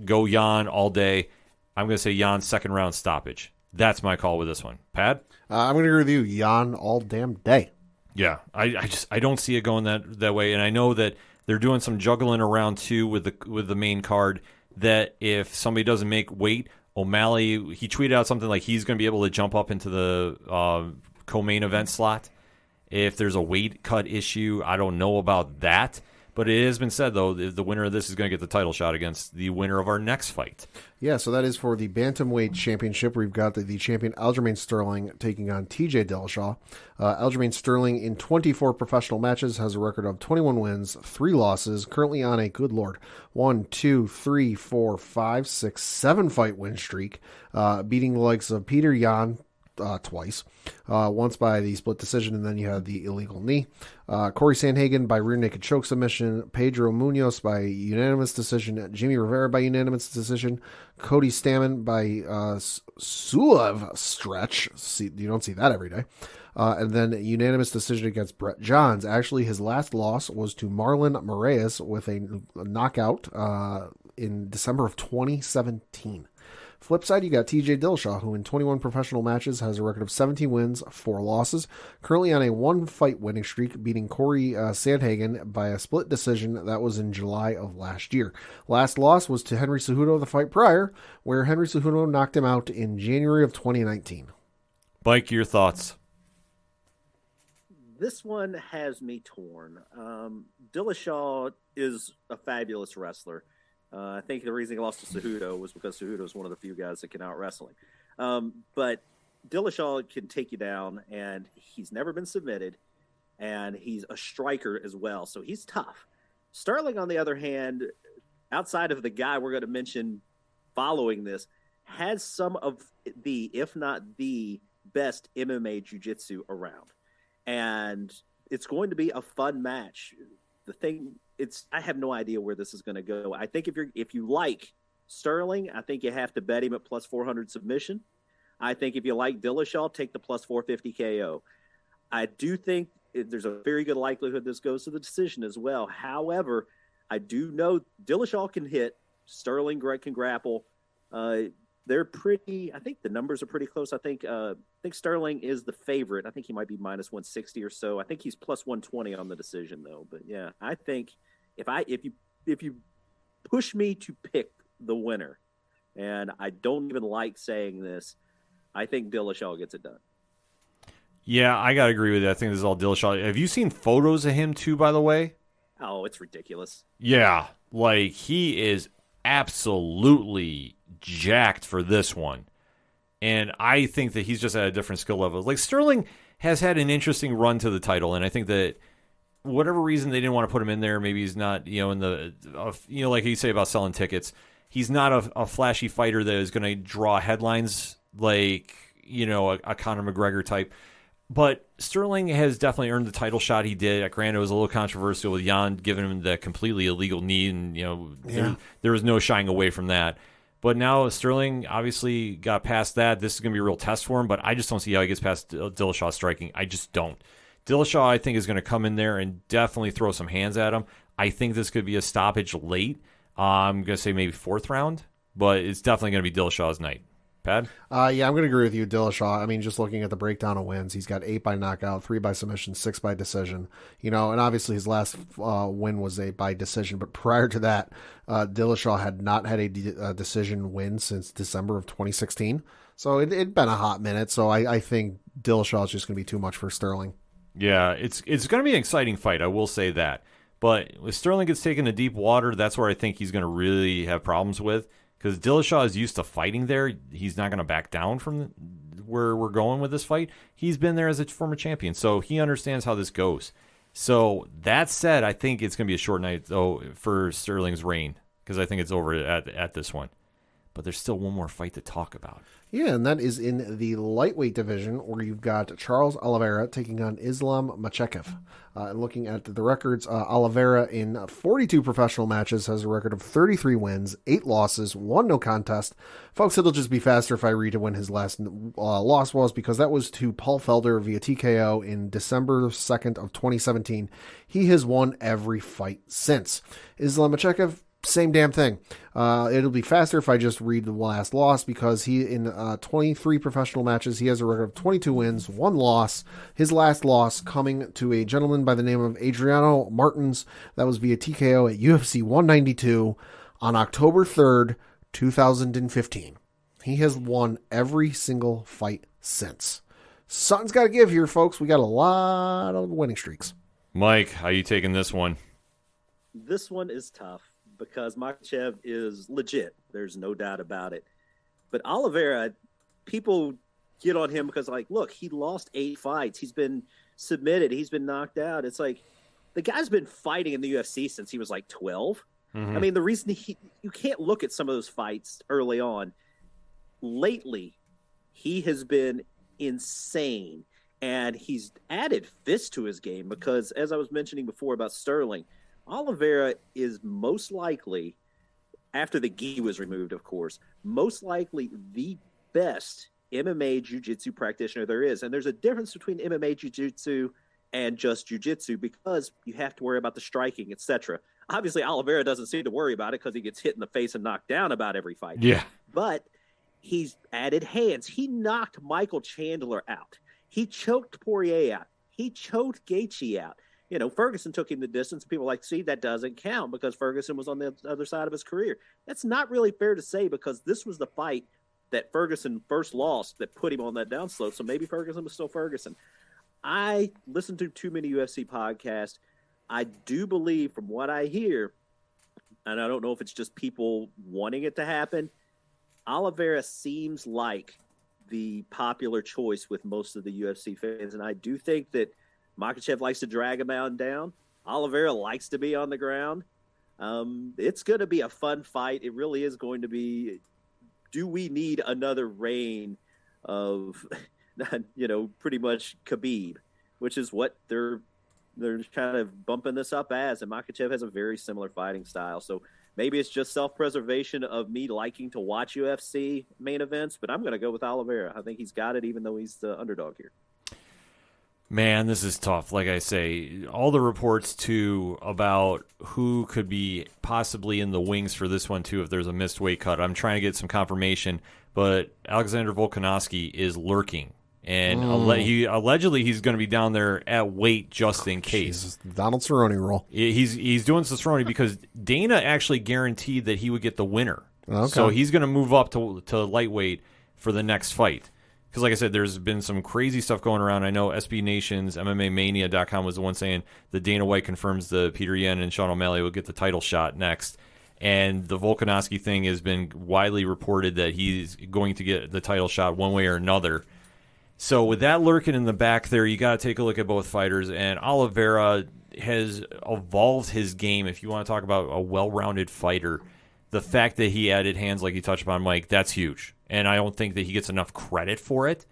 go Yan all day. I'm going to say Yan second round stoppage. That's my call with this one. Pat? I'm going to agree with you. Yan all damn day. Yeah, I don't see it going that way, and I know that they're doing some juggling around too with the main card. That if somebody doesn't make weight, O'Malley, he tweeted out something like he's going to be able to jump up into the co-main event slot. If there's a weight cut issue, I don't know about that. But it has been said, though, the winner of this is going to get the title shot against the winner of our next fight. Yeah, so that is for the Bantamweight Championship. We've got the champion Aljamain Sterling taking on TJ Dillashaw. Aljamain Sterling, in 24 professional matches, has a record of 21 wins, 3 losses, currently on a, good lord, 1, 2, 3, 4, 5, 6, 7 fight win streak, beating the likes of Petr Yan twice, once by the split decision, and then you had the illegal knee. Corey Sandhagen by rear naked choke submission, Pedro Munoz by unanimous decision, Jimmy Rivera by unanimous decision, Cody Stamann by Sulev stretch. You don't see that every day. And then unanimous decision against Brett Johns. Actually, his last loss was to Marlon Moraes with a knockout in December of 2017. Flip side, you got TJ Dillashaw, who in 21 professional matches has a record of 17 wins, 4 losses, currently on a 1-fight winning streak, beating Corey Sandhagen by a split decision. That was in July of last year. Last loss was to Henry Cejudo the fight prior, where Henry Cejudo knocked him out in January of 2019. Mike, your thoughts? This one has me torn. Dillashaw is a fabulous wrestler. I think the reason he lost to Cejudo was because Cejudo is one of the few guys that can out-wrestle him. But Dillashaw can take you down, and he's never been submitted, and he's a striker as well, so he's tough. Sterling, on the other hand, outside of the guy we're going to mention following this, has some of the, if not the best MMA jiu-jitsu around. And it's going to be a fun match. I have no idea where this is going to go. I think if you like Sterling, I think you have to bet him at plus 400 submission. I think if you like Dillashaw, take the plus 450 KO. I do think there's a very good likelihood this goes to the decision as well. However, I do know Dillashaw can hit. Sterling can grapple. They're pretty. I think the numbers are pretty close. I think Sterling is the favorite. I think he might be minus 160 or so. I think he's plus 120 on the decision though. But yeah, I think if you push me to pick the winner, and I don't even like saying this, I think Dillashaw gets it done. Yeah, I got to agree with you. I think this is all Dillashaw. Have you seen photos of him, too, by the way? Oh, it's ridiculous. Yeah, like he is absolutely jacked for this one. And I think that he's just at a different skill level. Like Sterling has had an interesting run to the title, and I think that whatever reason they didn't want to put him in there, maybe he's not, in the, like you say about selling tickets, he's not a flashy fighter that is going to draw headlines like, a Conor McGregor type. But Sterling has definitely earned the title shot he did. Granted, it was a little controversial with Jan giving him the completely illegal knee, and there was no shying away from that. But now Sterling obviously got past that. This is going to be a real test for him, but I just don't see how he gets past Dillashaw striking. I just don't. Dillashaw, I think, is going to come in there and definitely throw some hands at him. I think this could be a stoppage late. I'm going to say maybe 4th round, but it's definitely going to be Dillashaw's night. Pad? Yeah, I'm going to agree with you, Dillashaw. I mean, just looking at the breakdown of wins, he's got 8 by knockout, 3 by submission, 6 by decision. And obviously his last win was a by decision. But prior to that, Dillashaw had not had a decision win since December of 2016. So it'd been a hot minute. So I think Dillashaw is just going to be too much for Sterling. Yeah, it's going to be an exciting fight. I will say that. But if Sterling gets taken to deep water, that's where I think he's going to really have problems with. Because Dillashaw is used to fighting there. He's not going to back down from where we're going with this fight. He's been there as a former champion, so he understands how this goes. So that said, I think it's going to be a short night, though, for Sterling's reign, because I think it's over at this one. But there's still one more fight to talk about. Yeah, and that is in the lightweight division, where you've got Charles Oliveira taking on Islam Makhachev. And looking at the records, Oliveira in 42 professional matches has a record of 33 wins, 8 losses, 1 no contest. Folks, it'll just be faster if I read when his last loss was, because that was to Paul Felder via TKO in December 2nd of 2017. He has won every fight since. Islam Makhachev, same damn thing. It'll be faster if I just read the last loss, because he, in 23 professional matches, he has a record of 22 wins, 1 loss. His last loss coming to a gentleman by the name of Adriano Martins. That was via TKO at UFC 192 on October 3rd, 2015. He has won every single fight since. Something's got to give here, folks. We got a lot of winning streaks. Mike, how you taking this one? This one is tough, because Makhachev is legit. There's no doubt about it. But Oliveira, people get on him because, look, he lost 8 fights. He's been submitted. He's been knocked out. It's like the guy's been fighting in the UFC since he was 12. Mm-hmm. I mean, the reason you can't look at some of those fights early on. Lately, he has been insane. And he's added fists to his game because, as I was mentioning before about Sterling, Oliveira is most likely, after the gi was removed, of course, most likely the best MMA jiu-jitsu practitioner there is. And there's a difference between MMA jiu-jitsu and just jiu-jitsu, because you have to worry about the striking, etc. Obviously, Oliveira doesn't seem to worry about it because he gets hit in the face and knocked down about every fight. Yeah. But he's added hands. He knocked Michael Chandler out. He choked Poirier out. He choked Gaethje out. Ferguson took him the distance. People see that doesn't count because Ferguson was on the other side of his career. That's not really fair to say, because this was the fight that Ferguson first lost that put him on that downslope. So maybe Ferguson was still Ferguson. I listen to too many UFC podcasts. I do believe, from what I hear, and I don't know if it's just people wanting it to happen, Oliveira seems like the popular choice with most of the UFC fans. And I do think that Makhachev likes to drag him out and down. Oliveira likes to be on the ground. It's going to be a fun fight. It really is going to be. Do we need another reign of, pretty much Khabib, which is what they're kind of bumping this up as. And Makhachev has a very similar fighting style. So maybe it's just self-preservation of me liking to watch UFC main events, but I'm going to go with Oliveira. I think he's got it, even though he's the underdog here. Man, this is tough. Like I say, all the reports, too, about who could be possibly in the wings for this one, too, if there's a missed weight cut. I'm trying to get some confirmation, but Alexander Volkanovski is lurking And allegedly he's going to be down there at weight just in case. Jesus, Donald Cerrone role. He's doing Cerrone because Dana actually guaranteed that he would get the winner. Okay. So he's going to move up to lightweight for the next fight. Because like I said, there's been some crazy stuff going around. I know SB Nations, MMAmania.com was the one saying that Dana White confirms the Peter Yan and Sean O'Malley will get the title shot next. And the Volkanovski thing has been widely reported that he's going to get the title shot one way or another. So with that lurking in the back there, you got to take a look at both fighters. And Oliveira has evolved his game. If you want to talk about a well-rounded fighter, the fact that he added hands like you touched upon, Mike, that's huge. And I don't think that he gets enough credit for it.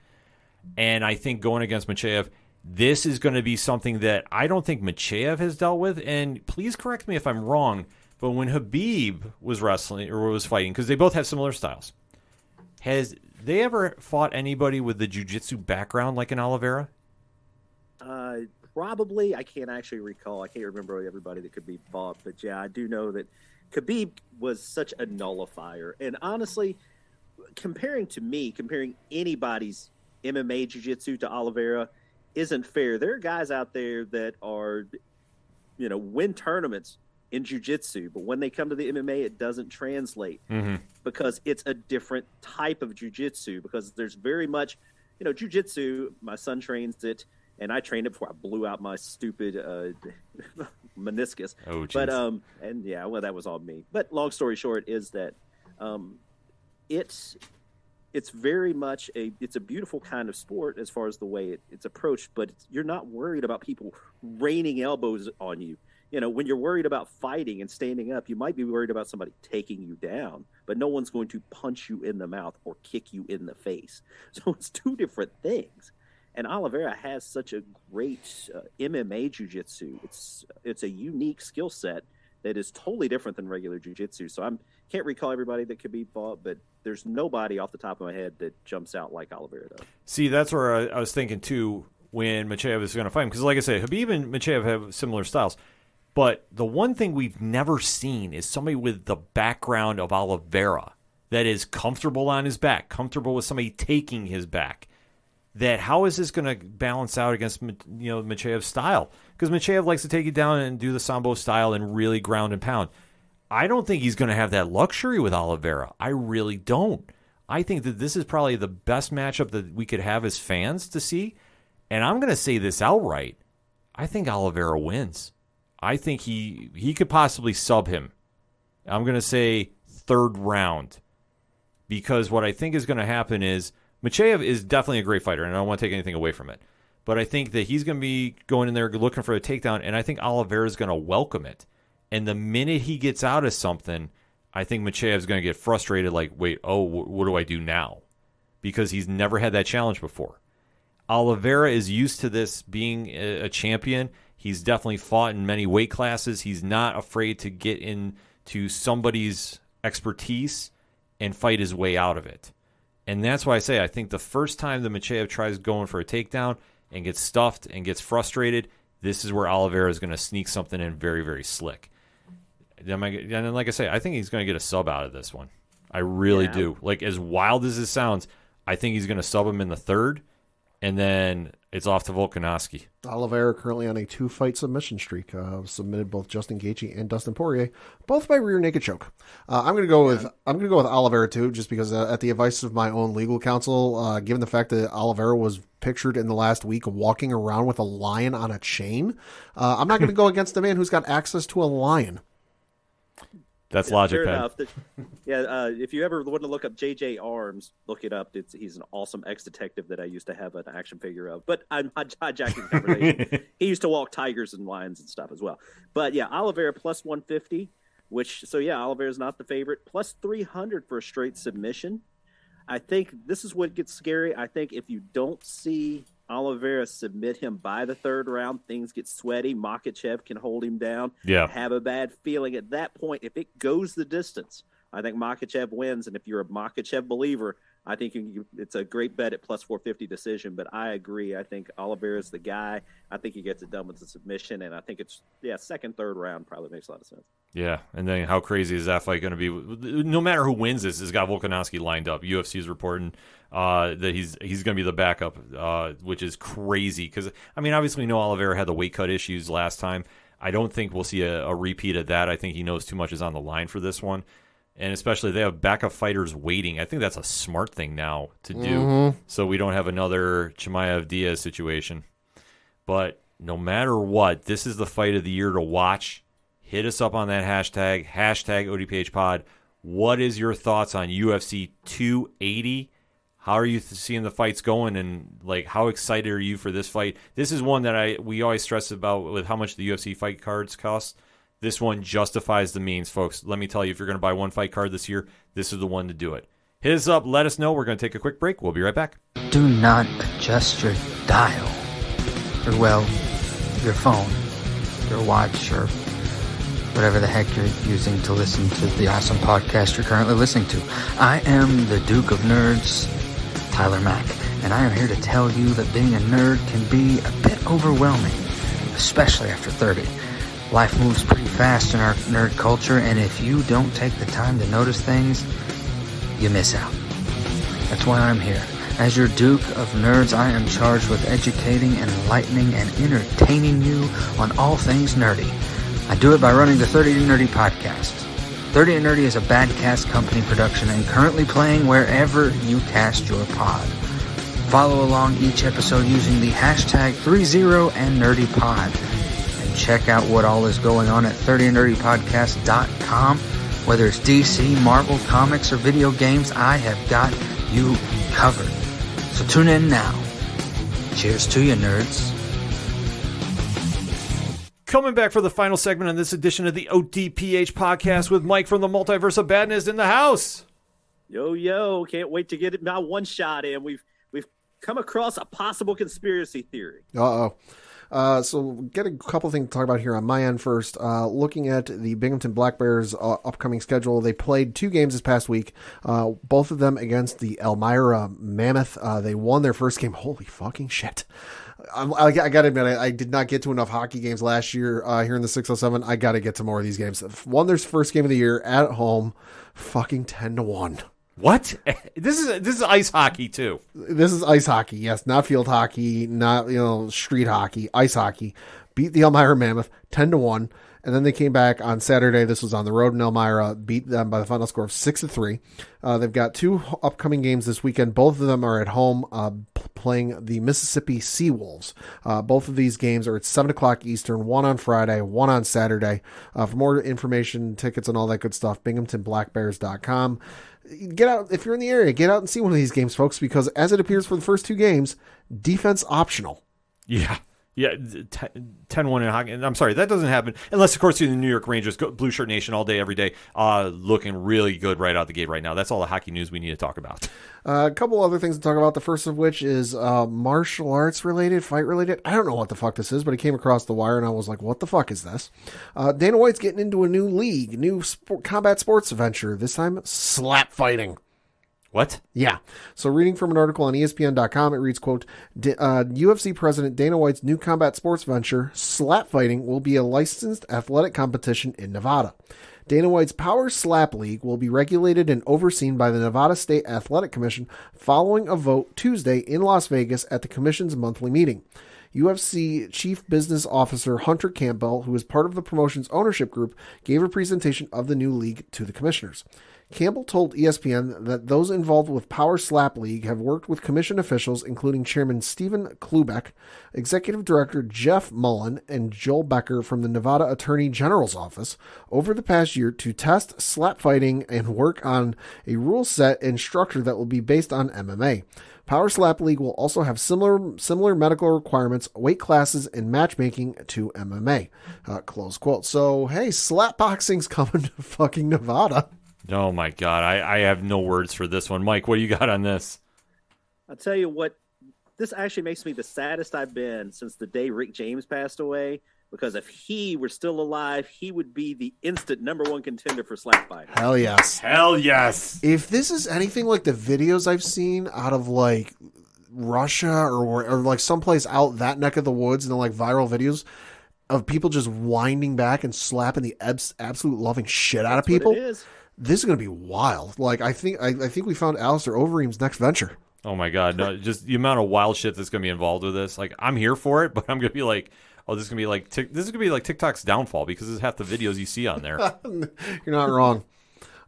And I think going against Machev, this is going to be something that I don't think Machev has dealt with. And please correct me if I'm wrong, but when Khabib was wrestling or was fighting, because they both have similar styles, has they ever fought anybody with the jiu-jitsu background like an Oliveira? Probably. I can't actually recall. I can't remember everybody that Khabib fought. But, yeah, I do know that Khabib was such a nullifier. And honestly, comparing anybody's MMA jiu-jitsu to Oliveira isn't fair. There are guys out there that are, win tournaments in jiu-jitsu, but when they come to the MMA, it doesn't translate because it's a different type of jiu-jitsu, because there's very much, jiu-jitsu, my son trains it, and I trained it before I blew out my stupid meniscus. Oh, geez. But, and yeah, well, that was all me. But long story short is that it's very much it's a beautiful kind of sport as far as the way it's approached, but you're not worried about people raining elbows on you. When you're worried about fighting and standing up, you might be worried about somebody taking you down, but no one's going to punch you in the mouth or kick you in the face. So it's two different things. And Oliveira has such a great MMA jiu-jitsu. It's a unique skill set that is totally different than regular jiu-jitsu. So I can't recall everybody that Khabib fought, but there's nobody off the top of my head that jumps out like Oliveira does. See, that's where I was thinking, too, when Machev is going to fight him. Because like I say, Khabib and Machev have similar styles. But the one thing we've never seen is somebody with the background of Oliveira that is comfortable on his back, comfortable with somebody taking his back. That how is this going to balance out against Machev's style? Because Machev likes to take you down and do the Sambo style and really ground and pound. I don't think he's going to have that luxury with Oliveira. I really don't. I think that this is probably the best matchup that we could have as fans to see. And I'm going to say this outright. I think Oliveira wins. I think he could possibly sub him. I'm going to say third round. Because what I think is going to happen is Machev is definitely a great fighter, and I don't want to take anything away from it. But I think that he's going to be going in there looking for a takedown, and I think Oliveira is going to welcome it. And the minute he gets out of something, I think Machev is going to get frustrated, like, wait, what do I do now? Because he's never had that challenge before. Oliveira is used to this being a champion. He's definitely fought in many weight classes. He's not afraid to get into somebody's expertise and fight his way out of it. And that's why I say I think the first time that Machev tries going for a takedown and gets stuffed and gets frustrated, this is where Oliveira is going to sneak something in very, very slick. And then, like I say, I think he's going to get a sub out of this one. I really do. Like, as wild as this sounds, I think he's going to sub him in the third, and then it's off to Volkanovski. Oliveira currently on a 2-fight submission streak. Submitted both Justin Gaethje and Dustin Poirier, both by rear naked choke. I'm going to go with Oliveira too, just because at the advice of my own legal counsel, given the fact that Oliveira was pictured in the last week walking around with a lion on a chain, I'm not going to go against the man who's got access to a lion. That's logic, fair Pat. enough. If you ever want to look up JJ Arms, look it up. He's an awesome ex-detective that I used to have an action figure of. But I'm hijacking the conversation. He used to walk tigers and lions and stuff as well. But yeah, Oliveira plus 150, Oliveira's not the favorite. Plus 300 for a straight submission. I think this is what gets scary. I think if you don't see Oliveira submit him by the third round, things get sweaty. Makhachev can hold him down. Yeah. Have a bad feeling at that point. If it goes the distance, I think Makhachev wins. And if you're a Makhachev believer, I think it's a great bet at plus 450 decision, but I agree. I think Oliveira is the guy. I think he gets it done with a submission, and I think it's, second, third round probably makes a lot of sense. Yeah, and then how crazy is that fight going to be? No matter who wins this, has got Volkanovski lined up. UFC is reporting that he's going to be the backup, which is crazy because, I mean, obviously we know Oliveira had the weight cut issues last time. I don't think we'll see a repeat of that. I think he knows too much is on the line for this one. And especially they have backup fighters waiting. I think that's a smart thing now to do, so we don't have another Chimaev Diaz situation. But no matter what, this is the fight of the year to watch. Hit us up on that hashtag ODPHpod. What is your thoughts on UFC 280? How are you seeing the fights going, and like how excited are you for this fight? This is one that we always stress about with how much the UFC fight cards cost. This one justifies the means, folks. Let me tell you, if you're going to buy one fight card this year, this is the one to do it. Hit us up. Let us know. We're going to take a quick break. We'll be right back. Do not adjust your dial. Or, well, your phone, your watch, or whatever the heck you're using to listen to the awesome podcast you're currently listening to. I am the Duke of Nerds, Tyler Mack, and I am here to tell you that being a nerd can be a bit overwhelming, especially after 30. Life moves pretty fast in our nerd culture, and if you don't take the time to notice things, you miss out. That's why I'm here. As your Duke of Nerds, I am charged with educating, enlightening, and entertaining you on all things nerdy. I do it by running the 30 and Nerdy podcast. 30 and Nerdy is a Badcast company production and currently playing wherever you cast your pod. Follow along each episode using the hashtag 30andNerdyPod. Check out what all is going on at 30andnerdypodcast.com. Whether it's DC, Marvel, comics, or video games, I have got you covered. So tune in now. Cheers to you, nerds. Coming back for the final segment on this edition of the ODPH podcast with Mike from the Multiverse of Badness in the house. Yo, can't wait to get my one shot in. We've come across a possible conspiracy theory. So get a couple things to talk about here on my end first. Looking at the Binghamton Black Bears upcoming schedule, they played 2 games this past week, both of them against the Elmira Mammoth. They won their first game. Holy fucking shit. I got to admit, I did not get to enough hockey games last year here in the 607. I got to get to more of these games. Won their first game of the year at home, fucking 10-1. What? This is ice hockey too. This is ice hockey, yes, not field hockey, not street hockey, ice hockey. Beat the Elmira Mammoth 10-1, and then they came back on Saturday. This was on the road in Elmira, beat them by the final score of 6-3. They've got 2 upcoming games this weekend. Both of them are at home, playing the Mississippi Seawolves. Both of these games are at 7:00 Eastern. One on Friday, one on Saturday. For more information, tickets, and all that good stuff, BinghamtonBlackBears.com. Get out if you're in the area. Get out and see one of these games, folks, because as it appears for the first 2 games, defense optional. Yeah, 10-1 in hockey. And I'm sorry, that doesn't happen unless, of course, you're the New York Rangers, Blue Shirt Nation all day, every day, looking really good right out the gate right now. That's all the hockey news we need to talk about. A couple other things to talk about. The first of which is martial arts related, fight related. I don't know what the fuck this is, but it came across the wire and I was like, what the fuck is this? Dana White's getting into a new league, new combat sports venture, this time slap fighting. What? Yeah. So reading from an article on ESPN.com, it reads, quote, UFC President Dana White's new combat sports venture, slap fighting, will be a licensed athletic competition in Nevada. Dana White's Power Slap League will be regulated and overseen by the Nevada State Athletic Commission following a vote Tuesday in Las Vegas at the commission's monthly meeting. UFC Chief Business Officer Hunter Campbell, who is part of the promotion's ownership group, gave a presentation of the new league to the commissioners. Campbell told ESPN that those involved with Power Slap League have worked with commission officials, including Chairman Stephen Klubeck, Executive Director Jeff Mullen, and Joel Becker from the Nevada Attorney General's office over the past year to test slap fighting and work on a rule set and structure that will be based on MMA. Power Slap League will also have similar medical requirements, weight classes, and matchmaking to MMA. Close quote. So, hey, slap boxing's coming to fucking Nevada. Oh, my God. I have no words for this one. Mike, what do you got on this? I'll tell you what, this actually makes me the saddest I've been since the day Rick James passed away, because if he were still alive, he would be the instant number one contender for slap fighter. Hell yes. Hell yes. If this is anything like the videos I've seen out of like Russia or like someplace out that neck of the woods, and the like viral videos of people just winding back and slapping the absolute loving shit out of people, What it is. this is going to be wild. Like I think we found Alistair Overeem's next venture. Oh my God. No, just the amount of wild shit that's going to be involved with this. Like, I'm here for it, but I'm going to be like, oh, this is going to be like, this is going to be like TikTok's downfall because this is half the videos you see on there. You're not wrong.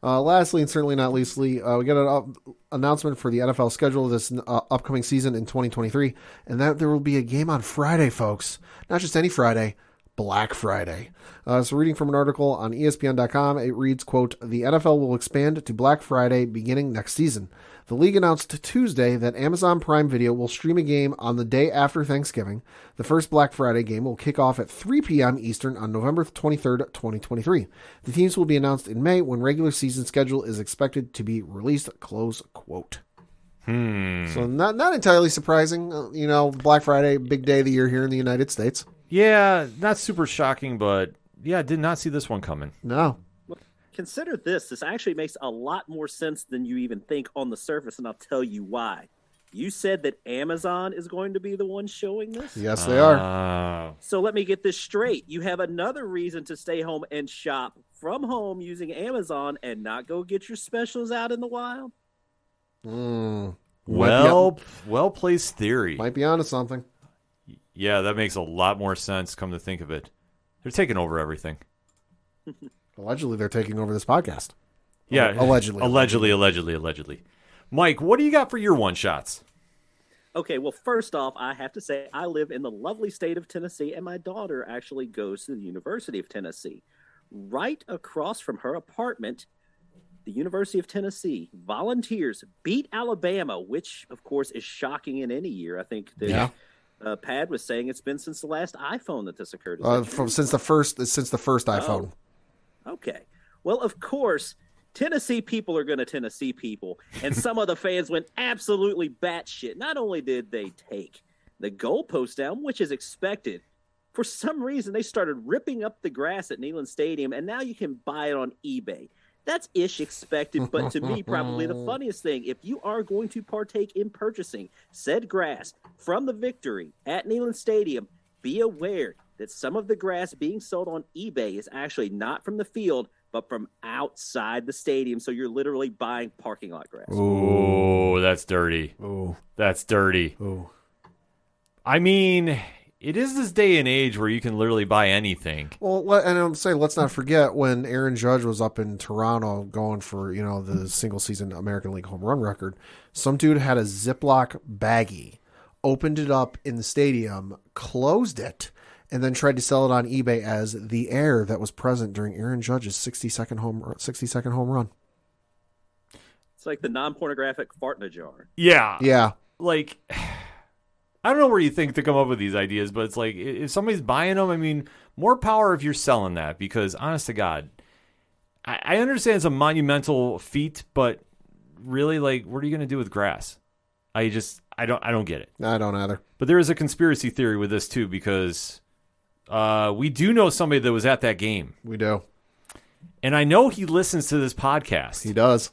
Lastly, and certainly not leastly, we got an announcement for the NFL schedule this upcoming season in 2023, and that there will be a game on Friday, folks. Not just any Friday, Black Friday. So reading from an article on ESPN.com, it reads, quote, "The NFL will expand to Black Friday beginning next season. The league announced Tuesday that Amazon Prime Video will stream a game on the day after Thanksgiving. The first Black Friday game will kick off at 3 p.m. Eastern on November 23rd, 2023. The teams will be announced in May when regular season schedule is expected to be released," close quote. So not entirely surprising. Black Friday, big day of the year here in the United States. Yeah, not super shocking, but yeah, did not see this one coming. No. Consider this. This actually makes a lot more sense than you even think on the surface, and I'll tell you why. You said that Amazon is going to be the one showing this? Yes, they are. So let me get this straight. You have another reason to stay home and shop from home using Amazon and not go get your specials out in the wild? Well-placed theory. Might be onto something. Yeah, that makes a lot more sense, come to think of it. They're taking over everything. Allegedly, they're taking over this podcast. Yeah. Allegedly. Mike, what do you got for your one-shots? Okay, well, first off, I have to say I live in the lovely state of Tennessee, and my daughter actually goes to the University of Tennessee. Right across from her apartment, the University of Tennessee volunteers beat Alabama, which, of course, is shocking in any year. I think that Pad was saying it's been since the last iPhone that this occurred. Since the first iPhone. Okay. Well, of course, Tennessee people are going to Tennessee people, and some of the fans went absolutely batshit. Not only did they take the goalpost down, which is expected, for some reason they started ripping up the grass at Neyland Stadium, and now you can buy it on eBay. That's ish expected, but to me, probably the funniest thing, if you are going to partake in purchasing said grass from the Victory at Neyland Stadium, be aware that some of the grass being sold on eBay is actually not from the field, but from outside the stadium. So you're literally buying parking lot grass. Ooh, that's dirty. Ooh. That's dirty. Ooh. I mean, it is this day and age where you can literally buy anything. Well, and I'm saying, let's not forget when Aaron Judge was up in Toronto going for, the single season American League home run record. Some dude had a Ziploc baggie, opened it up in the stadium, closed it, and then tried to sell it on eBay as the air that was present during Aaron Judge's 60-second home run. It's like the non-pornographic fart in a jar. Yeah. Yeah. Like, I don't know where you think to come up with these ideas, but it's like, if somebody's buying them, I mean, more power if you're selling that, because honest to God, I understand it's a monumental feat, but really, like, what are you going to do with grass? I don't get it. I don't either. But there is a conspiracy theory with this too, because we do know somebody that was at that game. We do. And I know he listens to this podcast. He does.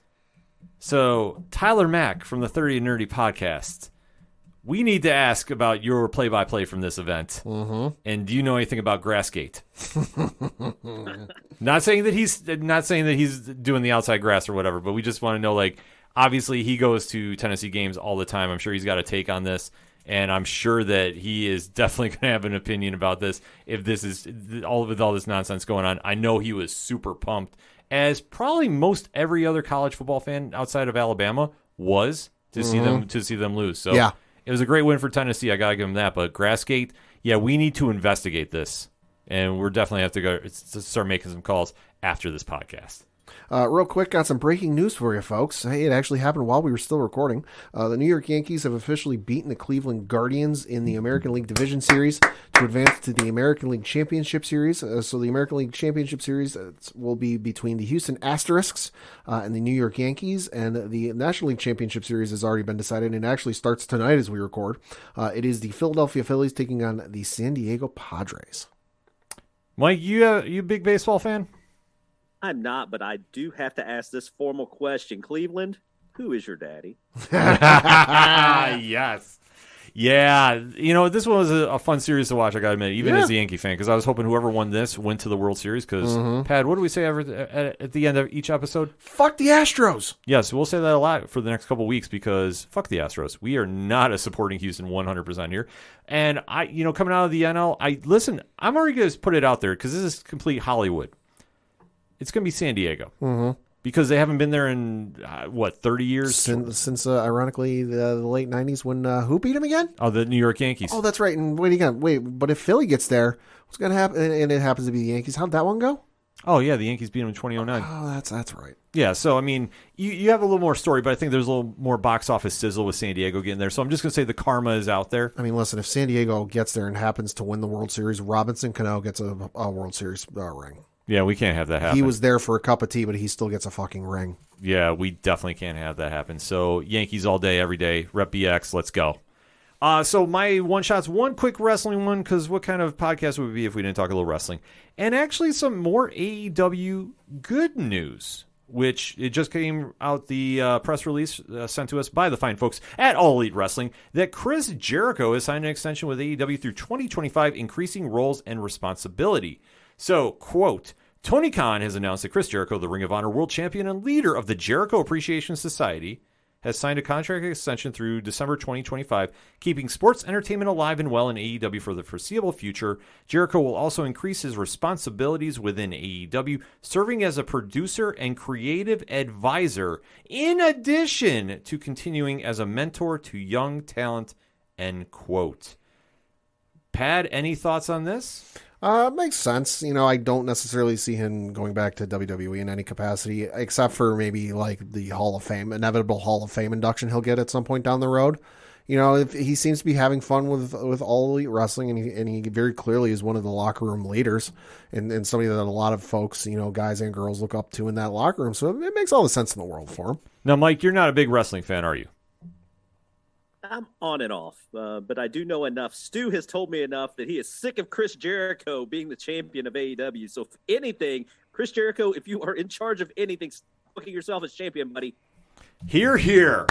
So, Tyler Mack from the 30 and Nerdy podcast, we need to ask about your play-by-play from this event. Mm-hmm. And do you know anything about Grassgate? Not saying that he's doing the outside grass or whatever, but we just want to know, like, obviously he goes to Tennessee games all the time. I'm sure he's got a take on this, and I'm sure that he is definitely going to have an opinion about this if this is all this nonsense going on. I know he was super pumped, as probably most every other college football fan outside of Alabama was to see them lose. So yeah. It was a great win for Tennessee. I got to give him that. But Grassgate, yeah, we need to investigate this. And we're definitely have to go to start making some calls after this podcast. Real quick, got some breaking news for you folks. Hey, it actually happened while we were still recording. The New York Yankees have officially beaten the Cleveland Guardians in the American League Division Series to advance to the American League Championship Series. So the American League Championship Series will be between the Houston Asterisks and the New York Yankees, and the National League Championship Series has already been decided and actually starts tonight as we record. It is the Philadelphia Phillies taking on the San Diego Padres. Mike, you a big baseball fan? I'm not, but I do have to ask this formal question. Cleveland, who is your daddy? Yes. Yeah, this was a fun series to watch, I gotta admit, even as a Yankee fan, because I was hoping whoever won this went to the World Series, because, Pat, what do we say at the end of each episode? Fuck the Astros. Yes, we'll say that a lot for the next couple weeks, because fuck the Astros. We are not supporting Houston 100% here. And, coming out of the NL, I'm already going to put it out there, because this is complete Hollywood. It's going to be San Diego. Mm-hmm. Because they haven't been there in, 30 years? Since ironically, the late 90s when who beat him again? Oh, the New York Yankees. Oh, that's right. And but if Philly gets there, what's going to happen? And it happens to be the Yankees. How'd that one go? Oh, yeah, the Yankees beat them in 2009. Oh, that's right. Yeah, so, I mean, you have a little more story, but I think there's a little more box office sizzle with San Diego getting there. So I'm just going to say the karma is out there. I mean, listen, if San Diego gets there and happens to win the World Series, Robinson Cano gets a World Series ring. Yeah, we can't have that happen. He was there for a cup of tea, but he still gets a fucking ring. Yeah, we definitely can't have that happen. So Yankees all day, every day. Rep BX, let's go. So my one shot's one quick wrestling one, because what kind of podcast would it be if we didn't talk a little wrestling? And actually some more AEW good news, which it just came out the press release sent to us by the fine folks at All Elite Wrestling that Chris Jericho has signed an extension with AEW through 2025, increasing roles and responsibility. So, quote, Tony Khan has announced that Chris Jericho, the Ring of Honor World Champion and leader of the Jericho Appreciation Society, has signed a contract extension through December 2025, keeping sports entertainment alive and well in AEW for the foreseeable future. Jericho will also increase his responsibilities within AEW, serving as a producer and creative advisor, in addition to continuing as a mentor to young talent, end quote. Pat, any thoughts on this? Makes sense. I don't necessarily see him going back to WWE in any capacity, except for maybe like the Hall of Fame, inevitable Hall of Fame induction he'll get at some point down the road. If he seems to be having fun with All Elite Wrestling, and he very clearly is one of the locker room leaders, and somebody that a lot of folks, guys and girls, look up to in that locker room. So it makes all the sense in the world for him. Now, Mike, you're not a big wrestling fan, are you? I'm on and off, but I do know enough. Stu has told me enough that he is sick of Chris Jericho being the champion of AEW. So if anything, Chris Jericho, if you are in charge of anything, booking yourself as champion, buddy. Hear, hear.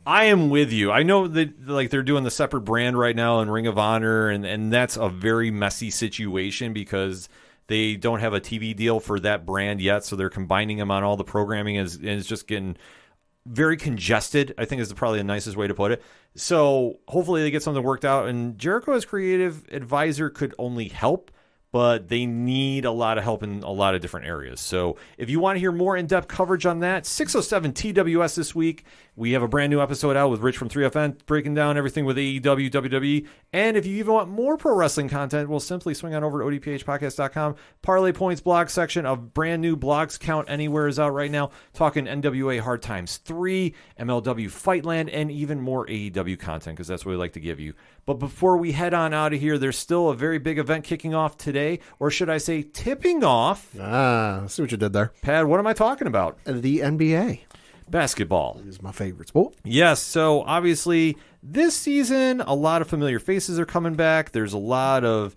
I am with you. I know that they're doing the separate brand right now in Ring of Honor, and that's a very messy situation because they don't have a TV deal for that brand yet, so they're combining them on all the programming, and it's just getting very congested, I think is probably the nicest way to put it. So hopefully they get something worked out, and Jericho as creative advisor could only help, but they need a lot of help in a lot of different areas. So if you want to hear more in-depth coverage on that, 607 TWS this week. We have a brand new episode out with Rich from 3FN breaking down everything with AEW, WWE. And if you even want more pro wrestling content, we'll simply swing on over to ODPHpodcast.com. Parlay Points blog section of brand new blogs count anywhere is out right now. Talking NWA Hard Times 3, MLW Fightland, and even more AEW content because that's what we like to give you. But before we head on out of here, there's still a very big event kicking off today, or should I say tipping off. I see what you did there. Pat, what am I talking about? The NBA. Basketball. This is my favorite sport. Yes, so obviously this season, a lot of familiar faces are coming back. There's a lot of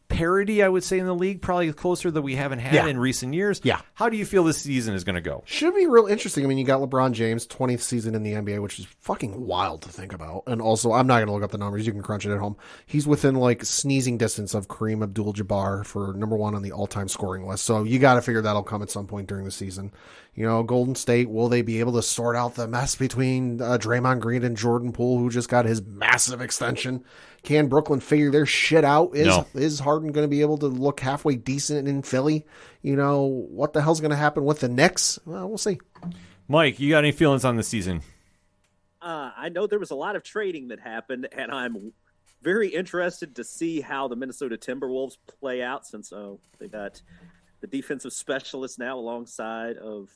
parity, I would say, in the league, probably closer than we haven't had in recent years. Yeah. How do you feel this season is going to go? Should be real interesting. I mean, you got LeBron James, 20th season in the NBA, which is fucking wild to think about. And also, I'm not going to look up the numbers. You can crunch it at home. He's within like sneezing distance of Kareem Abdul-Jabbar for number one on the all-time scoring list. So you got to figure that'll come at some point during the season. Golden State, will they be able to sort out the mess between Draymond Green and Jordan Poole, who just got his massive extension? Can Brooklyn figure their shit out? Is Harden going to be able to look halfway decent in Philly? What the hell's going to happen with the Knicks? Well, we'll see. Mike, you got any feelings on the season? I know there was a lot of trading that happened, and I'm very interested to see how the Minnesota Timberwolves play out since they got the defensive specialist now alongside of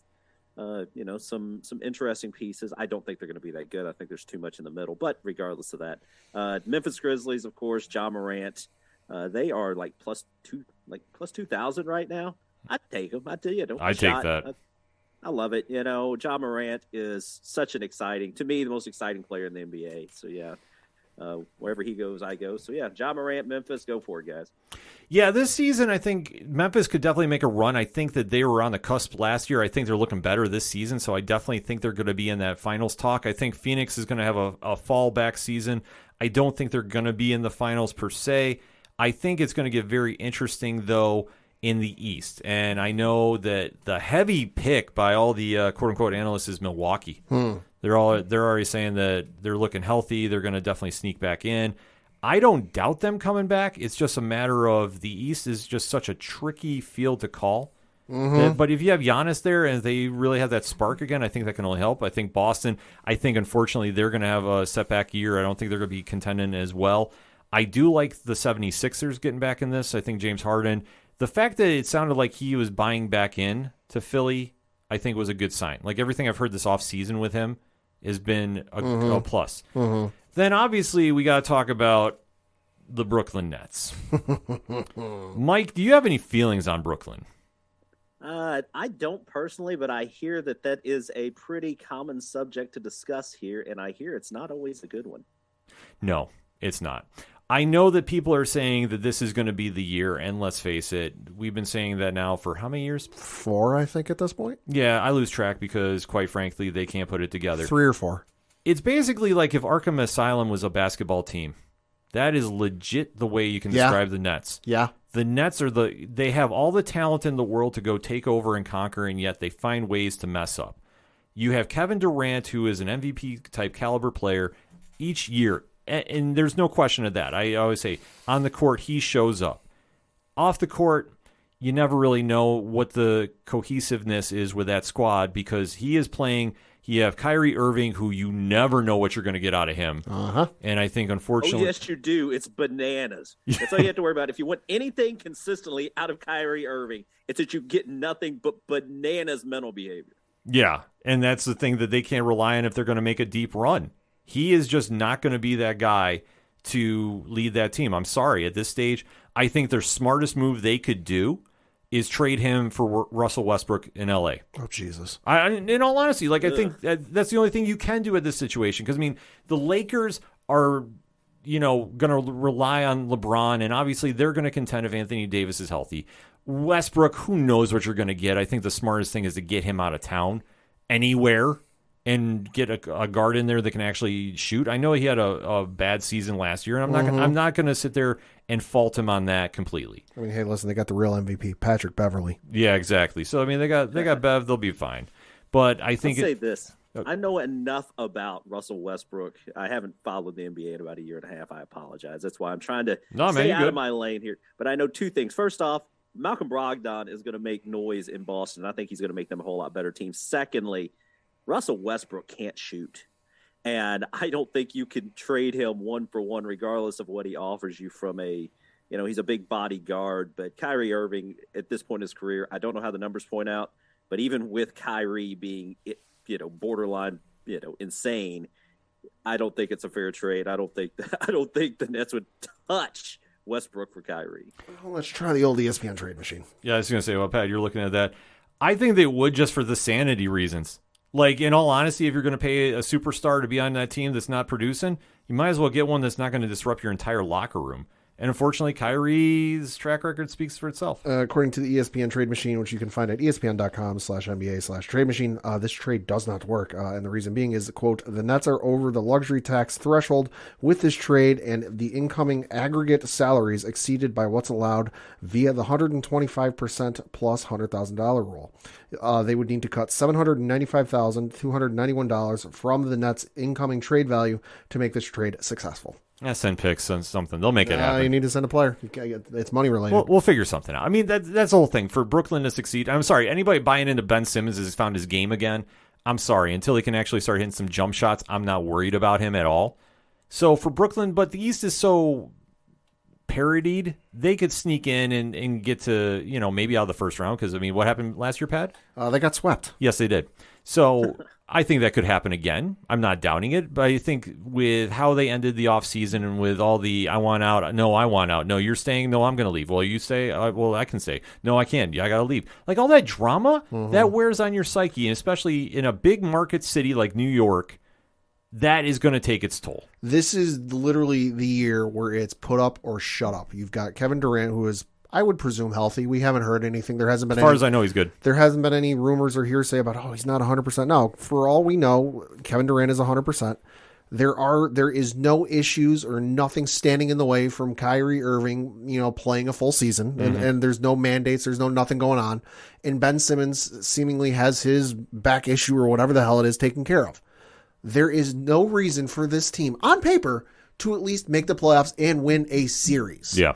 some interesting pieces. I don't think they're going to be that good. I think there's too much in the middle. But regardless of that, Memphis Grizzlies, of course, Ja Morant, they are like plus 2,000 right now. I'd take them. I tell you, I take that. I love it. Ja Morant is such an exciting, to me, the most exciting player in the NBA. So yeah, Wherever he goes, I go. So yeah, Ja Morant, Memphis, go for it, guys. Yeah, this season, I think Memphis could definitely make a run. I think that they were on the cusp last year. I think they're looking better this season, so I definitely think they're going to be in that finals talk. I think Phoenix is going to have a fallback season. I don't think they're going to be in the finals per se. I think it's going to get very interesting, though, in the East. And I know that the heavy pick by all the quote-unquote analysts is Milwaukee. They're already saying that they're looking healthy. They're going to definitely sneak back in. I don't doubt them coming back. It's just a matter of the East is just such a tricky field to call. But if you have Giannis there and they really have that spark again, I think that can only help. I think Boston, unfortunately, they're going to have a setback year. I don't think they're going to be contending as well. I do like the 76ers getting back in this. I think James Harden, the fact that it sounded like he was buying back in to Philly, I think was a good sign. Like everything I've heard this offseason with him has been a plus. Then obviously we got to talk about the Brooklyn Nets. Mike, do you have any feelings on Brooklyn? I don't personally, but I hear that is a pretty common subject to discuss here, and I hear it's not always a good one. No, it's not. I know that people are saying that this is going to be the year, and let's face it, we've been saying that now for how many years? 4, I think, at this point. Yeah, I lose track because, quite frankly, they can't put it together. 3 or 4. It's basically like if Arkham Asylum was a basketball team. That is legit the way you can describe the Nets. Yeah. The Nets they have all the talent in the world to go take over and conquer, and yet they find ways to mess up. You have Kevin Durant, who is an MVP-type caliber player each year, and there's no question of that. I always say, on the court, he shows up. Off the court, you never really know what the cohesiveness is with that squad because he is playing. You have Kyrie Irving, who you never know what you're going to get out of him. And I think, unfortunately... Oh, yes, you do. It's bananas. That's all you have to worry about. If you want anything consistently out of Kyrie Irving, it's that you get nothing but bananas mental behavior. Yeah, and that's the thing that they can't rely on if they're going to make a deep run. He is just not going to be that guy to lead that team. I'm sorry. At this stage, I think their smartest move they could do is trade him for Russell Westbrook in L.A. Oh, Jesus. In all honesty, I think that's the only thing you can do at this situation. Because, the Lakers are, going to rely on LeBron, and obviously they're going to contend if Anthony Davis is healthy. Westbrook, who knows what you're going to get. I think the smartest thing is to get him out of town anywhere and get a guard in there that can actually shoot. I know he had a bad season last year, and I'm not going to sit there and fault him on that completely. Hey, listen, they got the real MVP, Patrick Beverley. Yeah, exactly. So they got Bev, they'll be fine. But I think I'll say this. I know enough about Russell Westbrook. I haven't followed the NBA in about a year and a half. I apologize. That's why I'm trying to stay out of my lane here. But I know two things. First off, Malcolm Brogdon is going to make noise in Boston. I think he's going to make them a whole lot better team. Secondly, Russell Westbrook can't shoot. And I don't think you can trade him 1-for-1 regardless of what he offers you from he's a big body guard. But Kyrie Irving, at this point in his career, I don't know how the numbers point out, but even with Kyrie being, borderline, insane, I don't think it's a fair trade. I don't think the Nets would touch Westbrook for Kyrie. Well, let's try the old ESPN trade machine. Yeah, I was going to say, well, Pat, you're looking at that. I think they would just for the sanity reasons. In all honesty, if you're going to pay a superstar to be on that team that's not producing, you might as well get one that's not going to disrupt your entire locker room. And unfortunately, Kyrie's track record speaks for itself. According to the ESPN Trade Machine, which you can find at espn.com/NBA/trade machine, this trade does not work. And the reason being is, quote, the Nets are over the luxury tax threshold with this trade, and the incoming aggregate salaries exceeded by what's allowed via the 125% plus $100,000 rule. They would need to cut $795,291 from the Nets' incoming trade value to make this trade successful. Send picks and something. They'll make it happen. You need to send a player. It's money related. We'll figure something out. That's the whole thing. For Brooklyn to succeed, I'm sorry, anybody buying into Ben Simmons has found his game again. I'm sorry. Until he can actually start hitting some jump shots, I'm not worried about him at all. So for Brooklyn, but the East is so parodied, they could sneak in and get to, maybe out of the first round. Because, what happened last year, Pat? They got swept. Yes, they did. So I think that could happen again. I'm not doubting it, but I think with how they ended the offseason and with all the I want out, no, you're staying, no, I'm going to leave. Well, you stay, well, I can stay. No, I can't. Yeah, I got to leave. All that drama, that wears on your psyche, and especially in a big market city like New York, that is going to take its toll. This is literally the year where it's put up or shut up. You've got Kevin Durant, who is, I would presume, healthy. We haven't heard anything. There hasn't been As far as I know, he's good. There hasn't been any rumors or hearsay about, he's not 100%. No, for all we know, Kevin Durant is 100%. There is no issues or nothing standing in the way from Kyrie Irving, playing a full season, and there's no mandates, there's nothing going on. And Ben Simmons seemingly has his back issue or whatever the hell it is taken care of. There is no reason for this team on paper to at least make the playoffs and win a series. Yeah.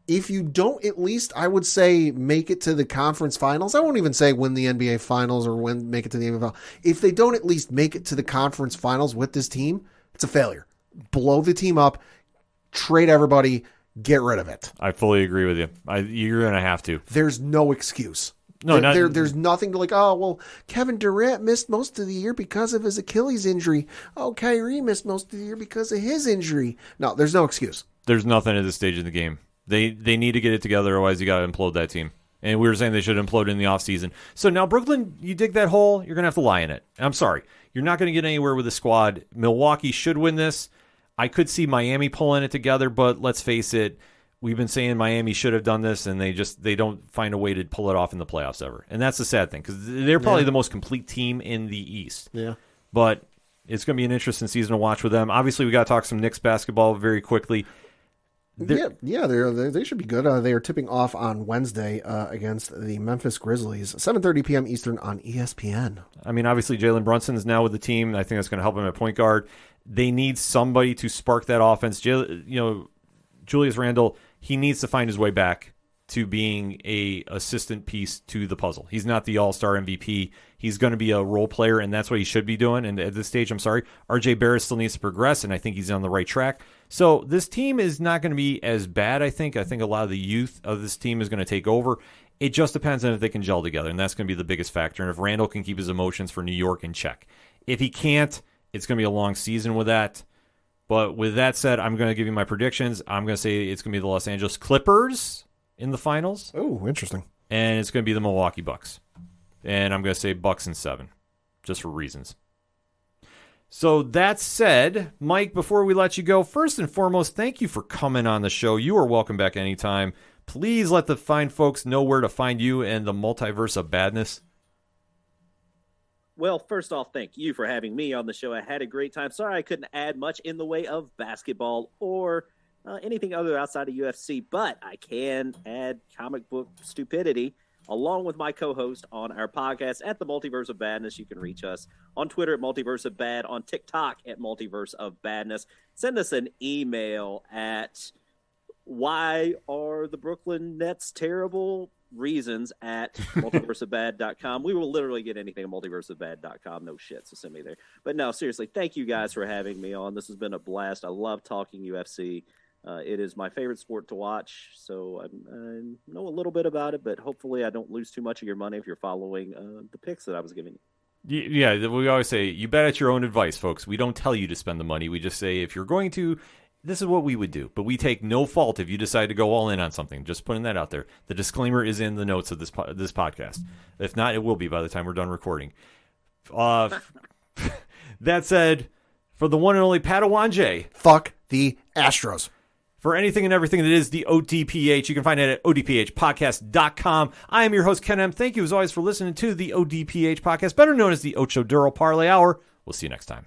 If you don't, at least I would say make it to the conference finals. I won't even say win the NBA finals or make it to the NBA finals. If they don't at least make it to the conference finals with this team, it's a failure. Blow the team up, trade everybody, get rid of it. I fully agree with you. You're going to have to. There's no excuse. No, there's nothing to Kevin Durant missed most of the year because of his Achilles injury. Kyrie missed most of the year because of his injury. No, there's no excuse. There's nothing at this stage of the game. They need to get it together, otherwise you got to implode that team. And we were saying they should implode in the offseason. So now Brooklyn, you dig that hole, you're going to have to lie in it. I'm sorry. You're not going to get anywhere with the squad. Milwaukee should win this. I could see Miami pulling it together, but let's face it, we've been saying Miami should have done this, and they don't find a way to pull it off in the playoffs ever. And that's the sad thing, because they're probably the most complete team in the East. Yeah. But it's going to be an interesting season to watch with them. Obviously, we got to talk some Knicks basketball very quickly. They should be good. They are tipping off on Wednesday against the Memphis Grizzlies, 7:30 p.m. Eastern on ESPN. I mean, obviously, Jalen Brunson is now with the team. I think that's going to help him at point guard. They need somebody to spark that offense. Julius Randle, he needs to find his way back to being a assistant piece to the puzzle. He's not the all-star MVP. He's going to be a role player, and that's what he should be doing. And at this stage, I'm sorry, RJ Barrett still needs to progress, and I think he's on the right track. So this team is not going to be as bad, I think. I think a lot of the youth of this team is going to take over. It just depends on if they can gel together, and that's going to be the biggest factor. And if Randall can keep his emotions for New York in check. If he can't, it's going to be a long season with that. But with that said, I'm going to give you my predictions. I'm going to say it's going to be the Los Angeles Clippers in the finals. Oh, interesting. And it's going to be the Milwaukee Bucks. And I'm going to say Bucks in 7, just for reasons. So that said, Mike, before we let you go, first and foremost, thank you for coming on the show. You are welcome back anytime. Please let the fine folks know where to find you and the Multiverse of Badness. Well, first off, thank you for having me on the show. I had a great time. Sorry I couldn't add much in the way of basketball or anything other outside of UFC, but I can add comic book stupidity along with my co-host on our podcast at the Multiverse of Badness. You can reach us on Twitter at Multiverse of Bad, on TikTok at Multiverse of Badness. Send us an email at why are the Brooklyn Nets terrible? Reasons at multiverseofbad.com. We will literally get anything at multiverseofbad.com. No shit, so send me there. But no, seriously, thank you guys for having me on. This has been a blast. I love talking UFC. It is my favorite sport to watch, so I know a little bit about it, but hopefully I don't lose too much of your money if you're following the picks that I was giving you. Yeah, we always say, you bet at your own advice, folks. We don't tell you to spend the money. We just say, if you're going to, this is what we would do. But we take no fault if you decide to go all in on something. Just putting that out there. The disclaimer is in the notes of this podcast. If not, it will be by the time we're done recording. That said, for the one and only Padawan J. Fuck the Astros. For anything and everything that is the ODPH, you can find it at odphpodcast.com. I am your host, Ken M. Thank you, as always, for listening to the ODPH podcast, better known as the Ocho Duro Parlay Hour. We'll see you next time.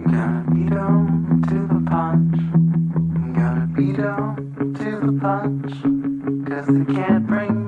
Gotta be down to the punch. Gotta be down to the punch. 'Cause they can't bring